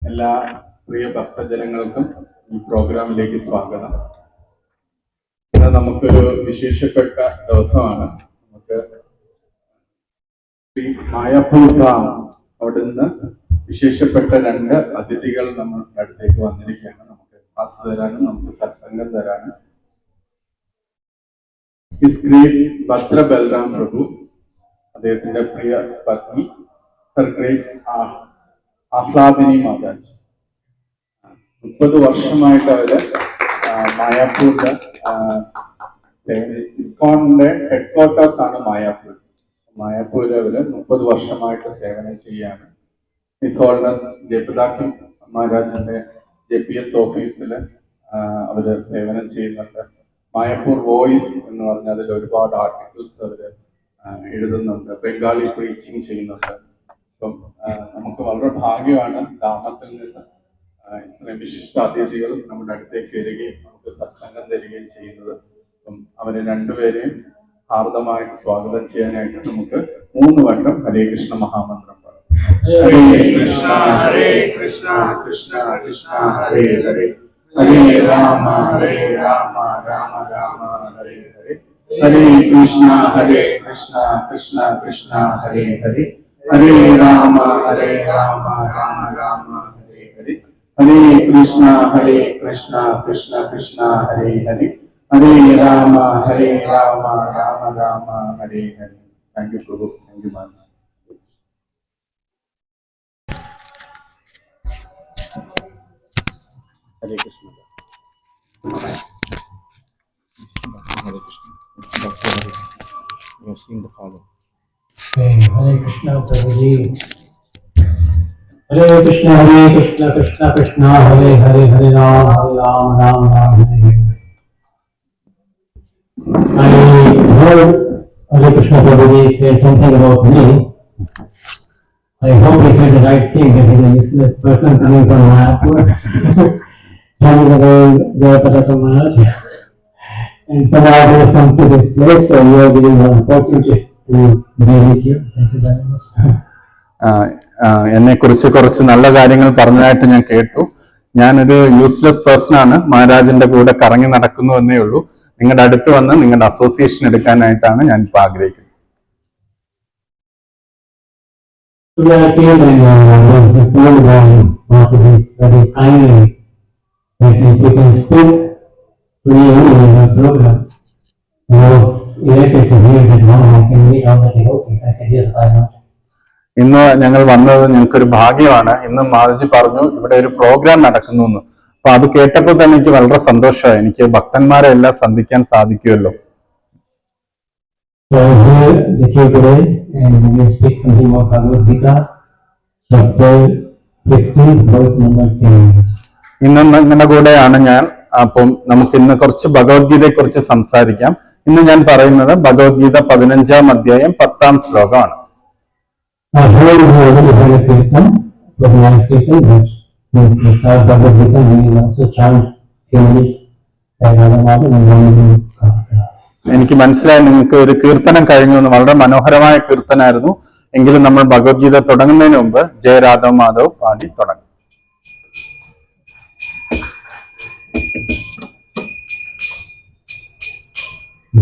എല്ലാ പ്രിയ ഭക്തജനങ്ങൾക്കും ഈ പ്രോഗ്രാമിലേക്ക് സ്വാഗതം. ഇന്ന് നമുക്കൊരു വിശേഷപ്പെട്ട ദിവസമാണ്. നമുക്ക് ശ്രീ മായാപൂർ ധാം അവിടെ നിന്ന് വിശേഷപ്പെട്ട 2 അതിഥികൾ നമ്മുടെ അടുത്തേക്ക് വന്നിരിക്കുകയാണ്. നമുക്ക് ക്ലാസ് തരാനും നമുക്ക് സത്സംഗം തരാനും ഹിസ് ഗ്രേസ് ഭദ്ര ബൽറാം പ്രഭു, അദ്ദേഹത്തിന്റെ പ്രിയ പത്നി ഹർ ഗ്രേസ് ആഹ്ലാദിനി മാതാജി. 30 വർഷമായിട്ട് അവര് മായാപൂരില് ഇസ്കോണിന്റെ ഹെഡ് ക്വാർട്ടേഴ്സ് ആണ് മായാപൂർ. മായാപൂരിൽ അവര് 30 വർഷമായിട്ട് സേവനം ചെയ്യാണ്. ഹിസ് ഹോൾനസ് ജയപ്രദാഖി മഹാരാജിന്റെ JPS ഓഫീസിൽ അവര് സേവനം ചെയ്യുന്നുണ്ട്. മായാപൂർ വോയിസ് എന്ന് പറഞ്ഞാൽ അതിൽ ഒരുപാട് ആർട്ടിക്കിൾസ് അവര് എഴുതുന്നുണ്ട്. ബംഗാളി പ്രീച്ചിങ് ചെയ്യുന്നുണ്ട്. അപ്പം നമുക്ക് വളരെ ഭാഗ്യമാണ് ധാമത്തിൽ നിന്ന് ഇത്രയും വിശിഷ്ട അതിഥികൾ നമ്മുടെ അടുത്തേക്ക് വരികയും നമുക്ക് സത്സംഗം തരികയും ചെയ്യുന്നത്. അപ്പം അവരെ 2 പേരെയും ഹാർദമായിട്ട് സ്വാഗതം ചെയ്യാനായിട്ട് നമുക്ക് 3 വട്ടം ഹരേ കൃഷ്ണ മഹാമന്ത്രം പറയാം. Hare Krishna Hare Krishna Krishna Krishna Hare Hare, Hare Rama Rama Rama Hare Hare, Hare Krishna Krishna Krishna Hare Hare, Hare Rama Rama Rama Hare Hare, Hare Krishna Krishna Krishna Hare Hare, Hare Rama Rama Rama Hare Hare. Thank you Prabhu. Thank you much. Hare Krishna. Hare Krishna. Hare Krishna Prabhuji. Hare Krishna Krishna Krishna Hare Hare, Hare Ram Ram Hare Hare. I heard Hare Krishna Prabhuji say something about me. I hope he said the right thing, that he is a useless person coming from Mayapur. Traveling around Jayapataka Maharaj. And somehow I has come to this place, so you are giving an opportunity to be with you. Thank you very much. എന്നെ കുറിച്ച് കുറച്ച് നല്ല കാര്യങ്ങൾ പറഞ്ഞതായിട്ട് ഞാൻ കേട്ടു. ഞാനൊരു useless person ആണ്. മഹാരാജന്റെ കൂടെ കറങ്ങി നടക്കുന്നു എന്നേ ഉള്ളൂ. നിങ്ങളുടെ അടുത്ത് വന്ന് നിങ്ങളുടെ അസോസിയേഷൻ എടുക്കാനായിട്ടാണ് ഞാൻ ഇപ്പൊ ആഗ്രഹിക്കുന്നത്. ഇന്ന് ഞങ്ങൾ വന്നത് ഞങ്ങൾക്കൊരു ഭാഗ്യമാണ്. ഇന്ന് മാതാജി പറഞ്ഞു ഇവിടെ ഒരു പ്രോഗ്രാം നടക്കുന്നു എന്ന്. അപ്പൊ അത് കേട്ടപ്പോൾ തന്നെ എനിക്ക് വളരെ സന്തോഷമായി. എനിക്ക് ഭക്തന്മാരെ എല്ലാം സന്ധിക്കാൻ സാധിക്കുമല്ലോ. ഇന്ന് നിങ്ങളുടെ കൂടെയാണ് ഞാൻ. അപ്പം നമുക്ക് ഇന്ന് കുറച്ച് ഭഗവത്ഗീതയെ കുറിച്ച് സംസാരിക്കാം. ഇന്ന് ഞാൻ പറയുന്നത് ഭഗവത്ഗീത 15-ാം അധ്യായം 10-ാം ശ്ലോകമാണ്. എനിക്ക് മനസ്സിലായി നിങ്ങൾക്ക് ഒരു കീർത്തനം കഴിഞ്ഞു എന്ന്. വളരെ മനോഹരമായ കീർത്തനായിരുന്നു. എങ്കിലും നമ്മൾ ഭഗവത്ഗീത തുടങ്ങുന്നതിന് മുമ്പ് ജയ രാധവ് മാധവ് പാടി തുടങ്ങും.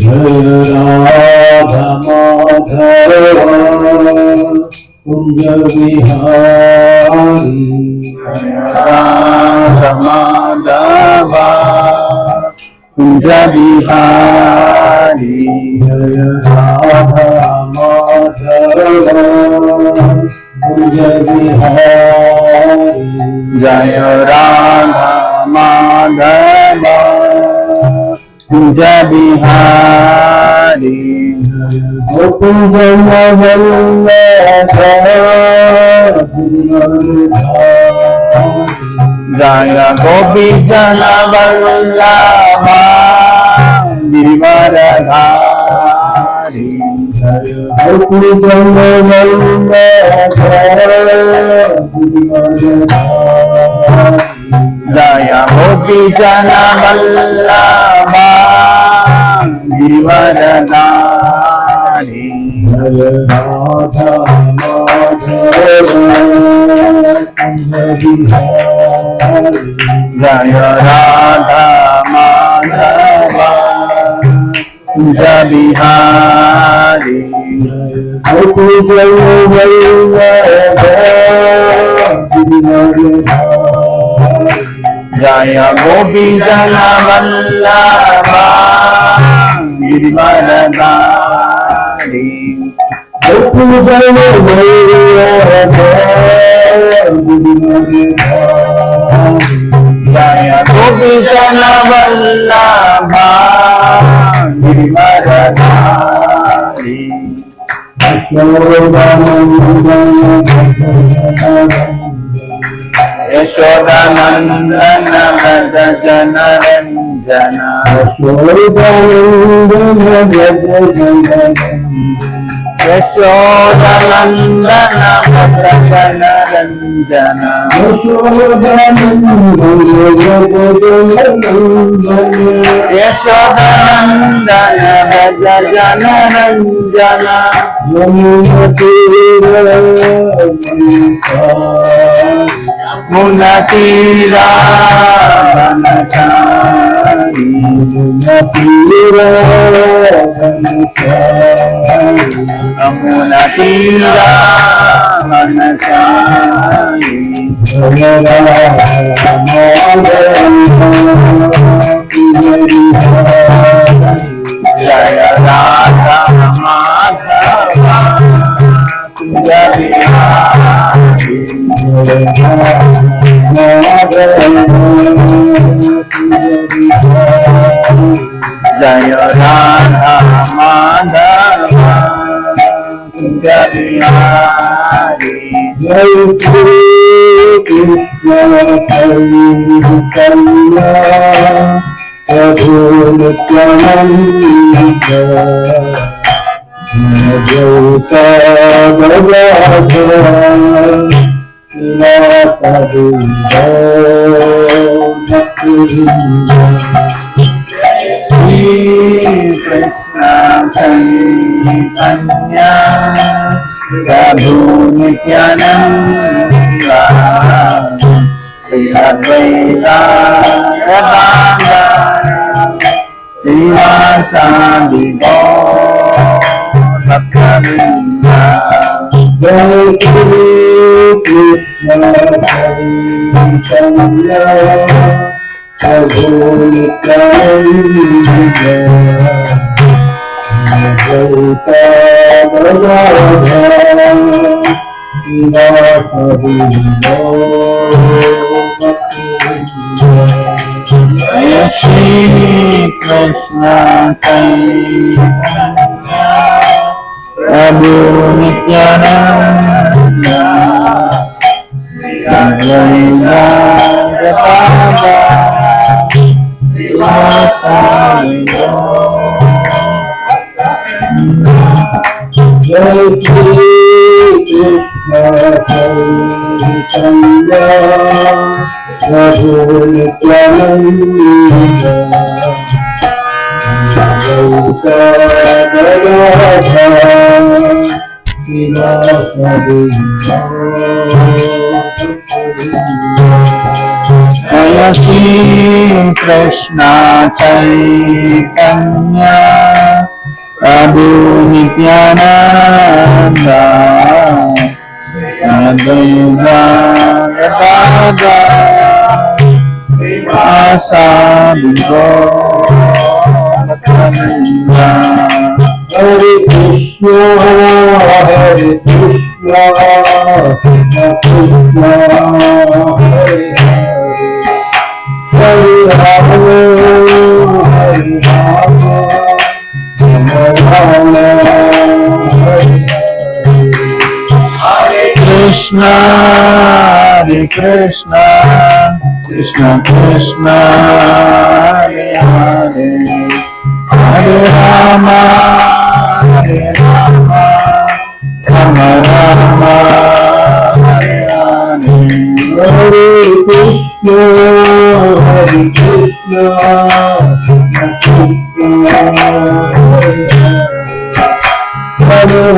Jai Radha Madhava Kunja Vihari, Jai Radha Madhava Kunja Vihari, Jai Radha Madhava Kunja Vihari, Jai Radha Madhava Kunja Vihari, Kunja Jaya Gopi Jana Vallabha Girivaradhari, Gopi Jana Vallabha Jaya Gopi Jana Vallabha Girivaradhari, Radha Madhava Kunja Bihari Jaya Radha Madhava Kunja Bihari Gopal Jaya Gopi Jana Vallabha Giridharadhari Jaya Gopi Jana Vallabha Giridharadhari Yashodanandana Vraja Jana Ranjana Yashodanandana Vraja Jana Ranjana Yashodanandana Vraja Jana Ranjana Munatira Vanachari Munatira Vanachari Jaya Radha Madhava Kunja Bihari Jaya Radha Madhava Kunja Bihari Jai Shri Krishna Chaitanya Prabhu Nityananda Advaita Gadadhara Srivasadi Bhaktivinoda Shri Krishna Chaitanya Prabhu Nityananda Shri Advaita Gadadhara Srivasadi Bhaktivinoda Jai Shri Krishna Chaitanya Prabhu Nityananda Advaita Gadadhara Srivasadi Bhaktivinoda Jaya Shri Krishna Chaitanya Prabhu Nityananda Advaita Gadadhara Srivasadi Jai Shri Krishna Chaitanya Prabhu Nityananda Advaita Gadadhara Srivasadi Jaya Shri Krishna Chaitanya Prabhu Nityananda Advaita Gadadhara Srivasadi Bhaktivinoda Hare Krishna Krishna Krishna Hare Hare Rama Hare Rama Rama Rama Hare Hare Krishna Krishna Krishna Hare Hare Hare Rama Rama Rama Hare Hare Hare Krishna Krishna Krishna Hare Hare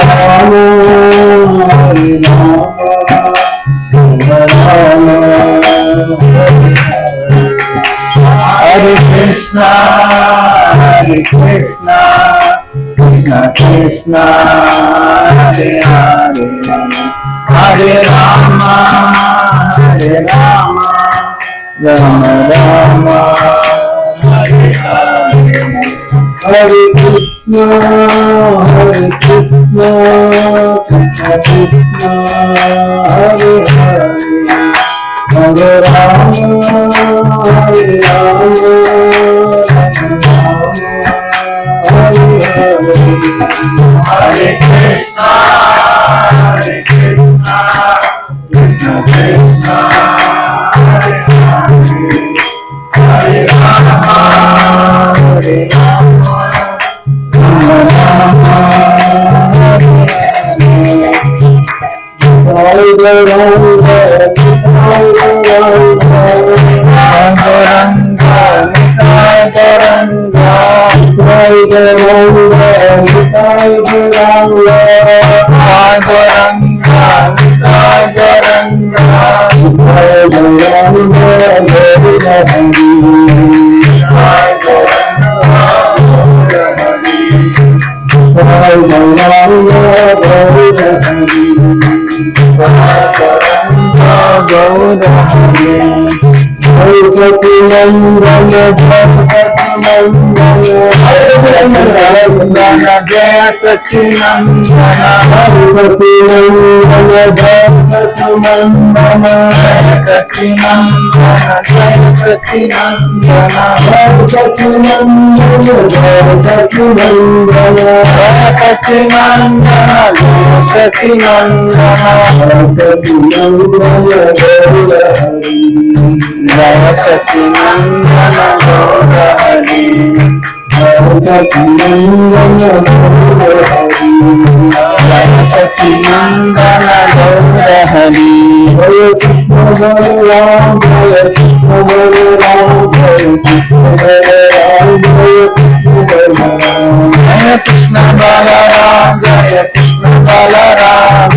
Hare Krishna, Hare Krishna, Krishna Krishna, Hare Hare, Hare Rama, Hare Rama, Rama Rama, Hare Hare, Hare Krishna, Hare Krishna, Krishna Krishna, Hare Hare, Hare Rama, Hare Rama, Hare Hare, Hare Krishna, Hare Krishna, Krishna Krishna, Hare Hare, Hare Rama, Hare Rama, Rama Rama, Hare Hare. Jaya Sachinandana, Jaya Sachinandana, Jaya Sachinandana, Jaya Sachinandana, Jaya Sachinandana, Gaura Hari, Jaya Sachinandana, Jaya Sachinandana, Gaura Hari, Jaya Krishna Balaram, Jaya Krishna Balaram, Jaya Krishna Balaram, Jaya Krishna Balaram, Jaya Krishna Balaram,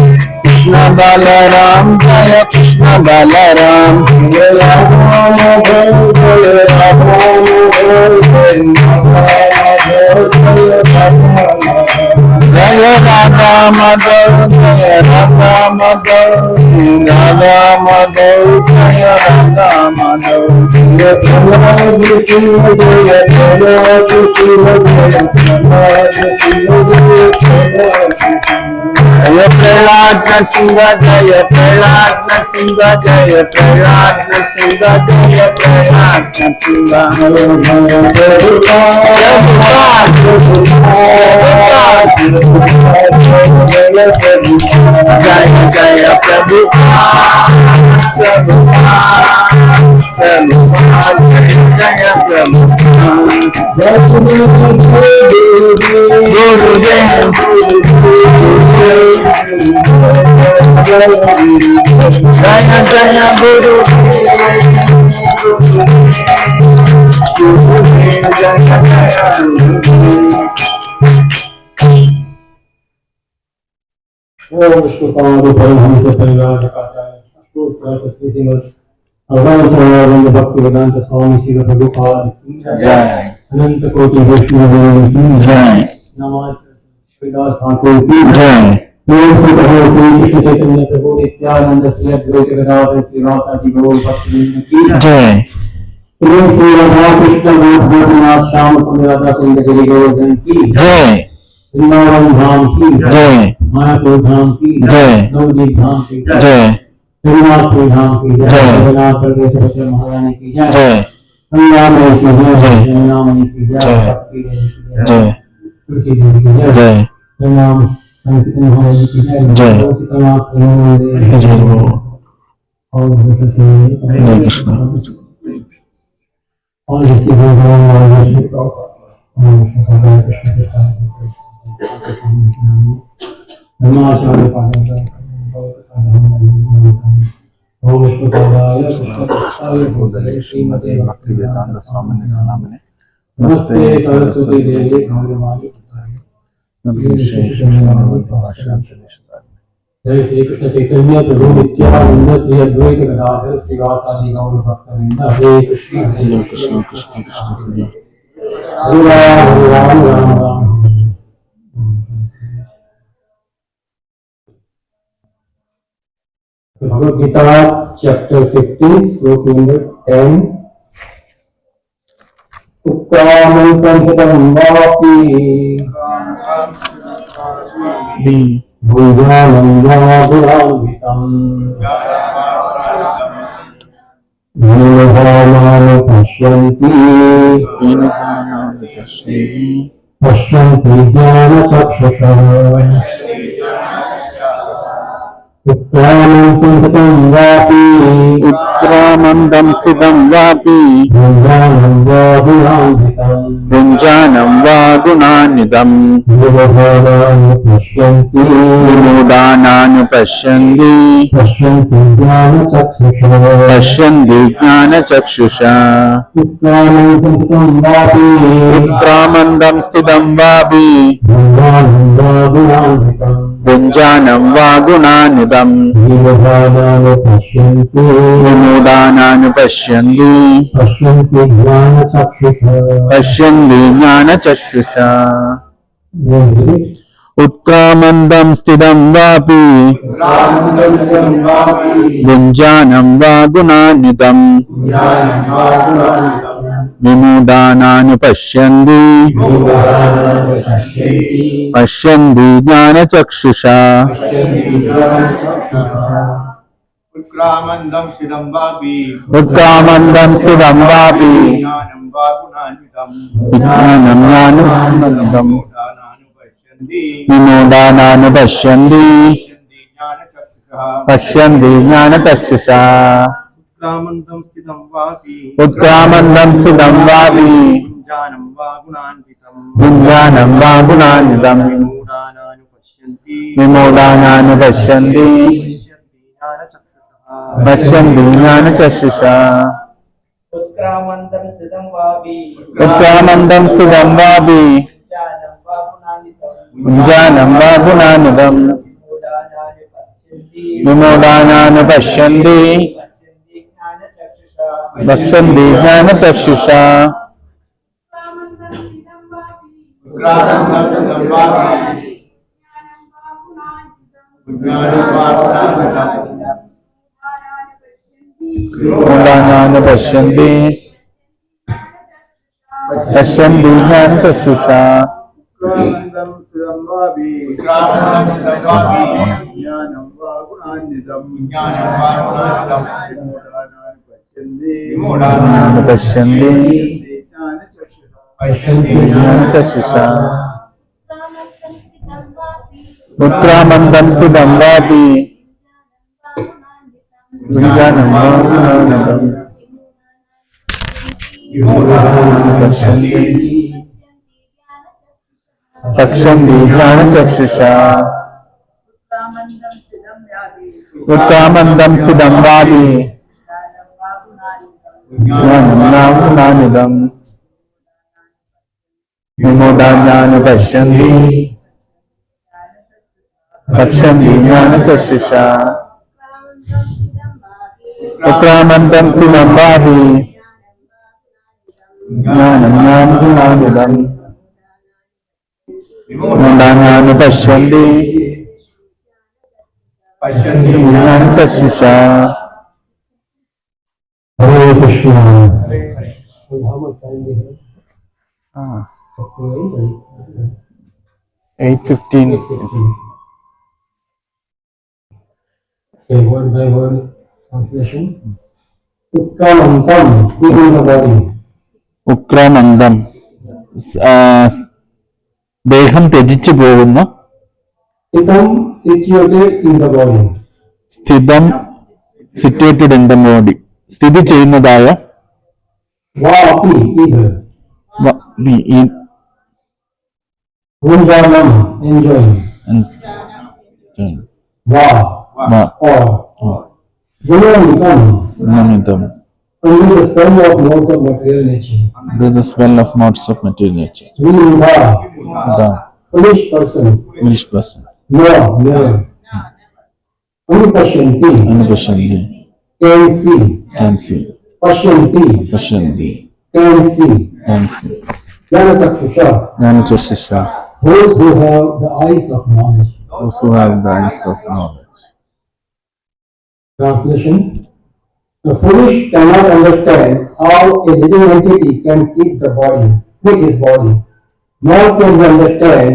Krishna Balaram, Jaya Krishna Balaram, Jaya Rama, Jaya Rama, Jaya Radha Madhav, Jaya Radha Madhav, Radha Madhav, Jaya Radha Madhav, Jaya Prahlad Krishna, Jaya Prahlad Krishna, Jaya Prahlad Krishna, Jaya Prahlad Krishna, Jaya Prahlad Krishna, Jaya Prahlad Krishna, Jaya Jaya Bhaktivedanta Swami Srila Prabhupada ki Jai. Ananta Koti Vaishnava ki Jai. Namah Sridas Thakur ki Jai. Lord Sri Krishna Chaitanya Prabhu Nityananda Sri Advaita Gadadhar Srivasadi Gaur Bhaktivinoda ki Jai. Sri Sri Radha Krishna Gopinath Shyam Kundra Kunda Giri Govardhan ki Jai. Vrindavan Dham ki Jai. Mayapur Dham ki Jai. Navadvip Dham ki Jai. Jagannatpur Dham ki Jai. Jagannath Pradesh Bhattacharya Maharani ki Jai. Gangama ki Jai. Jamnamani ki Jai. Shakti Devi ki Jai. Tulsi Devi ki Jai. Ram Sankirtan Maharani ki Jai. Sitanath Pramode Jai Guru. all the Hare Krishna. all the people who श्रीमते भक्तिवेदांत स्वामी नामिने नमस्ते सरस्वती देवी गौरवाणी जय श्री कृष्ण चैतन्य प्रभु नित्यानंद श्री अद्वैत गदाधर श्रीवासादि गौर भक्तवृंद हरे कृष्ण हरे Krishna Krishna Krishna Hare Hare Ram Ram Ram Ram. Bhagavad Gita chapter 15 sloka number 10 Utkamantam hitam vapi bhujanam vaguranvitam nilbhamana pashyanti jnana chakshusha Utkamantam hitam vapi उत्क्रामन्तं स्थितं वापि bhujanam vaguranvitam भुञ्जानं वा गुणान्वितं विमूढानानुपश्यन्ति पश्यन्ति ज्ञानचक्षुषा उत्क्रामन्तं स्थितं वापि भुञ्जानं वा गुणान्वितं विमूढानानुपश्यन्ति पश्यन्ति ज्ञानचक्षुषा उत्क्रामन्तं स्थितं वापि भुञ्जानं वा गुणान्वितं विमूढानानुपश्यन्ति पश्यन्ति ज्ञानचक्षुषा उत्क्रामन्दं स्थितं वापि उत्क्रामन्तं स्थितं वापि ज्ञानं वा गुणान्वितं विज्ञानं ज्ञानानन्दं विमूढानानुपश्यन्ति पश्यन्ति ज्ञानचक्षुषा उत्क्रामन्तं स्थितं वापि उत्क्रामन्तं स्थितं वापि भुञ्जानं वा गुणान्वितं भुञ्जानं वा गुणान्वितं विमूढानानुपश्यन्ति पश्यन्ति ज्ञानचक्षुषा उत्क्रामन्तं स्थितं वापि उत्क्रामन्तं स्थितं वापि भुञ्जानं वा गुणान्वितं विमूढानानुपश्यन्ति पश्यन्ति ज्ञानचक्षुषा उत्क्रामन्दं स्थितं वापि ज्ञानं वा गुणान्वितं विमूढानानुपश्यन्ति पश्यन्ति ज्ञानचक्षुषा उत्क्रामन्तं स्थितं वापि उत्क्रामन्दं स्थितं वापि ज्ञानं वा गुणान्वितं ज्ञानं वा गुणान्वितं पश्यन्ति पश्यन्ति ज्ञानचक्षुषा उत्क्रामन्तं स्थितं वापि भुञ्जानं वा गुणान्वितं पश्यन्ति ज्ञानचक्षुषा उत्क्रामन्तं स्थितं वापि ज्ञानं वा गुणान्वितं विमूढानानुपश्यन्ति पश्यन्ति ज्ञानचक्षुषा उत्क्रामन्तं स्थितं वापि ज्ञानं वा गुणान्वितं विमूढानानुपश्यन्ति पश्यन्ति ज्ञानचक्षुषा हरे Krishna 8:15 Okay, word by word translation. Utkamantam, feeling the body. ഉക്രമന്ദം ദേഹം ത്യജിച്ചു പോകുന്ന Sitam, situated in the body. സ്ഥിതം സിറ്റുവേറ്റഡ് ഇൻ ദ ബോഡി സ്ഥിതി ചെയ്യുന്നതായ Vapi, either. Bhunjanam, enjoying. Va, or. Gunanitam, under the spell of modes of material nature. the spell of modes of material nature. Vimudha, foolish persons. English person. No. Anupashyanti. Anupashyanti. Can see. Can see. Pashyanti. Pashyanti. Can see. Can see. Jnanachakshusha. Jnanachakshusha. Those who have the eyes of knowledge. Those who have the eyes of knowledge. Translation. The foolish cannot understand how a living entity can quit his body, nor can he understand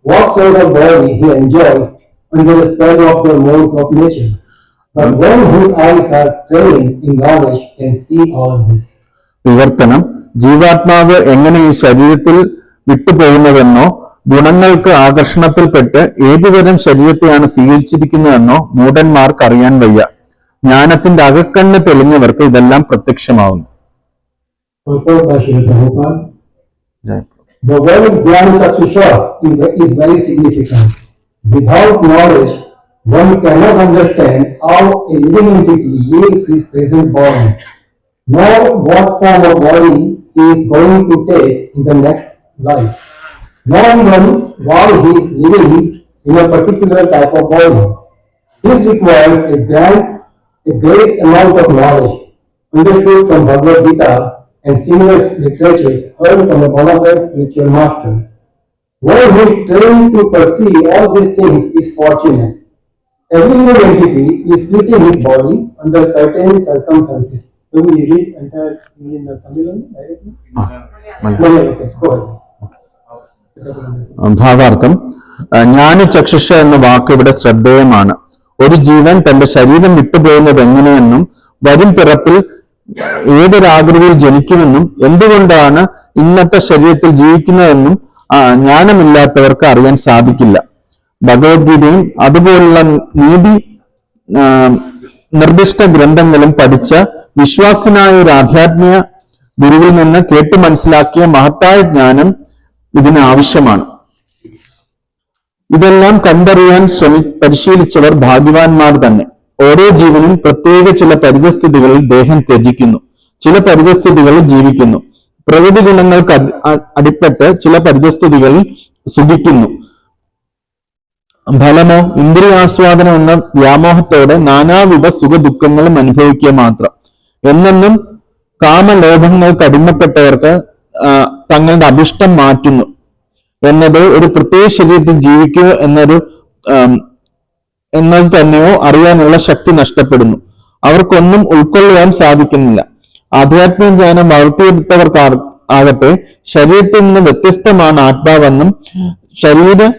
what sort of body he enjoys under the spell of the modes of nature. But one whose eyes are trained in knowledge can see all this. വിവർത്തനം: ജീവാത്മാവ് എങ്ങനെ ഈ ശരീരത്തിൽ വിട്ടുപോകുന്നതെന്നോ ഗുണങ്ങൾക്ക് ആകർഷണത്തിൽപ്പെട്ട് ഏതുതരം ശരീരത്തെയാണ് സ്വീകരിച്ചിരിക്കുന്നതെന്നോ മൂഢന്മാർക്ക് അറിയാൻ വയ്യ. ജ്ഞാനത്തിന്റെ അകക്കണ്ണ് തെളിഞ്ഞവർക്ക് ഇതെല്ലാം പ്രത്യക്ഷമാവുന്നു. The word Jnanachakshusha is very significant. Without knowledge, one cannot understand how a living entity leaves his present body, nor what form of body he is going to take in the next life, nor even why he is living in a particular type of body. This requires a great amount of knowledge understood from Bhagavad Gita and similar literatures heard from a bona fide spiritual master. One who is trained to perceive all these things is fortunate. Every living entity is splitting his body under certain circumstances. Do we read entire in the Tamil directly? Okay, go ahead. ഭാവാർത്ഥം: ജ്ഞാനചക്ഷുഷ എന്ന വാക്ക് ഇവിടെ ശ്രദ്ധേയമാണ്. ഒരു ജീവൻ തന്റെ ശരീരം വിട്ടുപോകുന്നത് എങ്ങനെയെന്നും വരും പിറപ്പിൽ ഏതൊരാകൃതിയിൽ ജനിക്കുമെന്നും എന്തുകൊണ്ടാണ് ഇന്നത്തെ ശരീരത്തിൽ ജീവിക്കുന്നതെന്നും ജ്ഞാനമില്ലാത്തവർക്ക് അറിയാൻ സാധിക്കില്ല. ഭഗവത്ഗീതയും അതുപോലുള്ള നീതി നിർദ്ദിഷ്ട ഗ്രന്ഥങ്ങളും പഠിച്ച വിശ്വാസനായ ഒരു ആധ്യാത്മിക ഗുരുവിൽ നിന്ന് കേട്ടു മനസ്സിലാക്കിയ മഹത്തായ ജ്ഞാനം ഇതിന് ആവശ്യമാണ്. ഇതെല്ലാം കണ്ടറിയാൻ പരിശീലിച്ചവർ ഭാഗ്യവാന്മാർ തന്നെ. ഓരോ ജീവനും പ്രത്യേക ചില പരിതസ്ഥിതികളിൽ ദേഹം ത്യജിക്കുന്നു, ചില പരിതസ്ഥിതികളിൽ ജീവിക്കുന്നു. പ്രകൃതി ഗുണങ്ങൾക്ക് അടിപ്പെട്ട് ചില പരിതസ്ഥിതികളിൽ സുഖിക്കുന്നു. ഫലമോ ഇന്ദ്രിയാസ്വാദനം എന്ന വ്യാമോഹത്തോടെ നാനാവിധ സുഖദുഃഖങ്ങളും അനുഭവിക്കുക മാത്രം. എന്നെന്നും കാമലോഭങ്ങൾക്ക് അടിമപ്പെട്ടവർക്ക് തങ്ങളുടെ അഭിഷ്ടം മാറ്റുന്നു എന്നത് ഒരു പ്രത്യേക ശരീരത്തിൽ ജീവിക്കുക എന്നത് തന്നെയോ അറിയാനുള്ള ശക്തി നഷ്ടപ്പെടുന്നു. അവർക്കൊന്നും ഉൾക്കൊള്ളുവാൻ സാധിക്കുന്നില്ല. ആധ്യാത്മിക ജ്ഞാനം വളർത്തിയെടുത്തവർക്ക് ആകട്ടെ ശരീരത്തിൽ നിന്ന് വ്യത്യസ്തമാണ് ആത്മാവെന്നും ശരീരം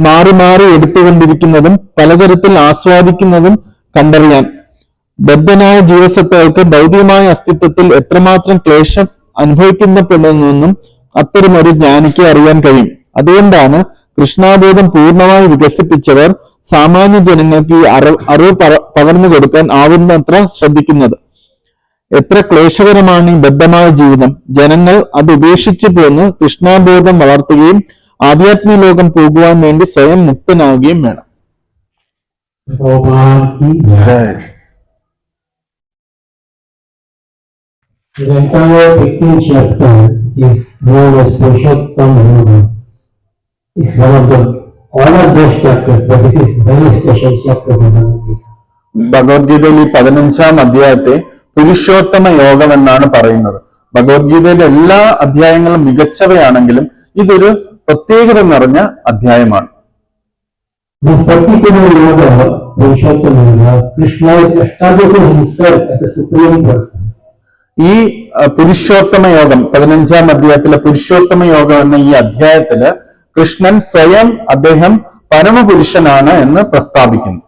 മാറി മാറി എടുത്തുകൊണ്ടിരിക്കുന്നതും പലതരത്തിൽ ആസ്വാദിക്കുന്നതും കണ്ടറിയാൻ ബദ്ധനായ ജീവസത്തകൾക്ക് ഭൗതികമായ അസ്തിത്വത്തിൽ എത്രമാത്രം ക്ലേശം അനുഭവിക്കപ്പെടുന്നെന്നും അത്തരമൊരു ജ്ഞാനിക്ക് അറിയാൻ കഴിയും. അതുകൊണ്ടാണ് കൃഷ്ണാബോധം പൂർണ്ണമായി വികസിപ്പിച്ചവർ സാമാന്യ ജനങ്ങൾക്ക് ഈ അറിവ് പകർന്നു കൊടുക്കാൻ ആവുന്നത്ര ശ്രദ്ധിക്കുന്നത്. എത്ര ക്ലേശകരമാണ് ഈ ബദ്ധമായ ജീവിതം! ജനങ്ങൾ അത് ഉപേക്ഷിച്ചു പോന്ന് കൃഷ്ണാബോധം വളർത്തുകയും ആധ്യാത്മിക ലോകം പോകുവാൻ വേണ്ടി സ്വയം മുക്തനാവുകയും വേണം. The entire 15th chapter is known as Purushottam Yoga. It's one of the honored best chapters, but this is very special chapter for Bhagavad Gita. ഭഗവത്ഗീതയിൽ ഈ 15ാം അധ്യായത്തെ പുരുഷോത്തമ യോഗം എന്നാണ് പറയുന്നത്. ഭഗവത്ഗീതയിലെ എല്ലാ അധ്യായങ്ങളും മികച്ചവയാണെങ്കിലും ഇതൊരു പ്രത്യേകത നിറഞ്ഞ അധ്യായമാണ്. This particular yoga, Purushottam Yoga, Krishna is establishing himself as the supreme person. ഈ പുരുഷോത്തമ യോഗം 15ാം അധ്യായത്തിലെ പുരുഷോത്തമ യോഗം എന്ന ഈ അധ്യായത്തില് കൃഷ്ണൻ സ്വയം അദ്ദേഹം പരമപുരുഷനാണ് എന്ന് പ്രസ്താവിക്കുന്നു.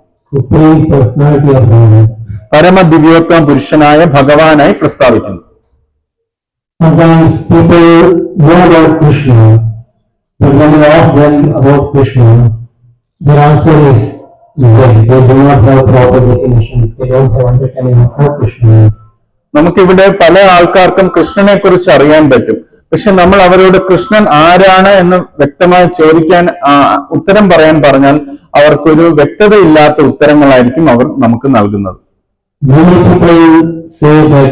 പരമദിവ്യോത്തമ പുരുഷനായ ഭഗവാനായി പ്രസ്താവിക്കുന്നു. Sometimes people know about Krishna, but when you ask them about Krishna, their answer is vague. They do not have proper definition. They don't have understanding of how Krishna is. നമുക്കിവിടെ പല ആൾക്കാർക്കും കൃഷ്ണനെ കുറിച്ച് അറിയാൻ പറ്റും. പക്ഷെ നമ്മൾ അവരോട് കൃഷ്ണൻ ആരാണ് എന്ന് വ്യക്തമായി ചോദിക്കാൻ ഉത്തരം പറയാൻ പറഞ്ഞാൽ അവർക്കൊരു വ്യക്തതയില്ലാത്ത ഉത്തരങ്ങളായിരിക്കും അവർ നമുക്ക് നൽകുന്നത്. Many people say that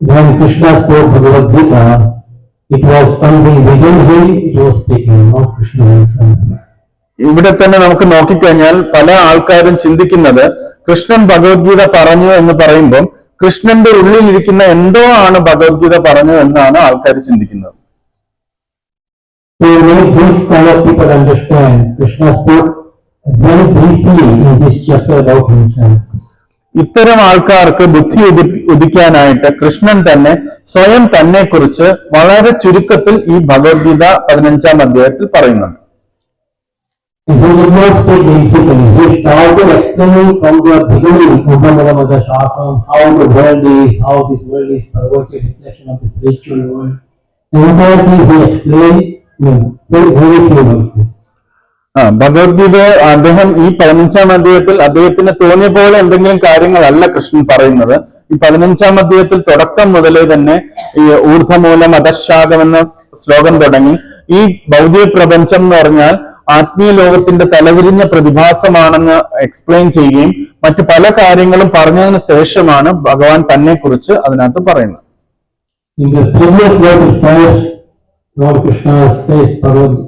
when Krishna spoke Bhagavad Gita, it was something within him, it was speaking, not Krishna himself. ഇവിടെ തന്നെ നമുക്ക് നോക്കിക്കഴിഞ്ഞാൽ പല ആൾക്കാരും ചിന്തിക്കുന്നത് കൃഷ്ണൻ ഭഗവത്ഗീത പറഞ്ഞു എന്ന് പറയുമ്പോൾ കൃഷ്ണന്റെ ഉള്ളിലിരിക്കുന്ന എന്തോ ആണ് ഭഗവത്ഗീത പറഞ്ഞു എന്നാണ് ആൾക്കാർ ചിന്തിക്കുന്നത്. To make this kind of people understand, Krishna spoke very briefly in this chapter about himself. ഇത്തരം ആൾക്കാർക്ക് ബുദ്ധി ഉദിക്കാനായിട്ട് കൃഷ്ണൻ തന്നെ സ്വയം തന്നെ കുറിച്ച് വളരെ ചുരുക്കത്തിൽ ഈ ഭഗവത്ഗീത 15-ാം അധ്യായത്തിൽ പറയുന്നുണ്ട്. He did not speak basically. He started explaining from the beginning, Uddhamadamada Shakam, how the world is, how this world is perverted reflection of the spiritual world. The entire thing he explained in very few verses. Bhagavad Gita അദ്ദേഹം ഈ 15-ാം അധ്യായത്തിൽ അദ്ദേഹത്തിന് തോന്നിയ പോലെ എന്തെങ്കിലും കാര്യങ്ങളല്ല കൃഷ്ണൻ പറയുന്നത്. ഈ 15-ാം അധ്യായത്തിൽ തുടക്കം മുതലേ തന്നെ ഈ ഊർധമൂലം അധശാഖം എന്ന ശ്ലോകം തുടങ്ങി ഈ ഭൗതിക പ്രപഞ്ചം എന്ന് പറഞ്ഞാൽ ആത്മീയ ലോകത്തിന്റെ തലതിരിഞ്ഞ പ്രതിഭാസമാണെന്ന് എക്സ്പ്ലെയിൻ ചെയ്യുകയും മറ്റു പല കാര്യങ്ങളും പറഞ്ഞതിന് ശേഷമാണ് ഭഗവാൻ തന്നെ കുറിച്ച് അതിനകത്ത് പറയുന്നത്. In the previous verse itself, Lord Krishna says,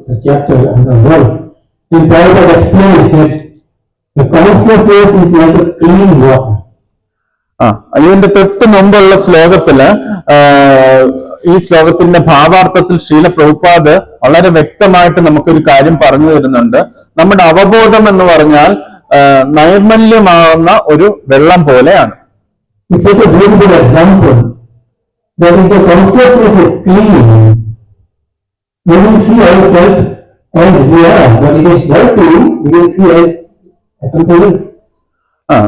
the chapter and the verse, in Prabhupada explains that the consciousness is like a clean water. അതിന്റെ തൊട്ട് മുമ്പുള്ള ശ്ലോകത്തില് ഈ ശ്ലോകത്തിന്റെ ഭാവാർത്ഥത്തിൽ ശ്രീല പ്രഭുപാദ് വളരെ വ്യക്തമായിട്ട് നമുക്കൊരു കാര്യം പറഞ്ഞു തരുന്നുണ്ട്. നമ്മുടെ അവബോധം എന്ന് പറഞ്ഞാൽ നൈർമല്യമാകുന്ന ഒരു വെള്ളം പോലെയാണ്. He said a very good example that if the consciousness is clean, we will see ourselves as we are, but it is dirty, we will see as something else.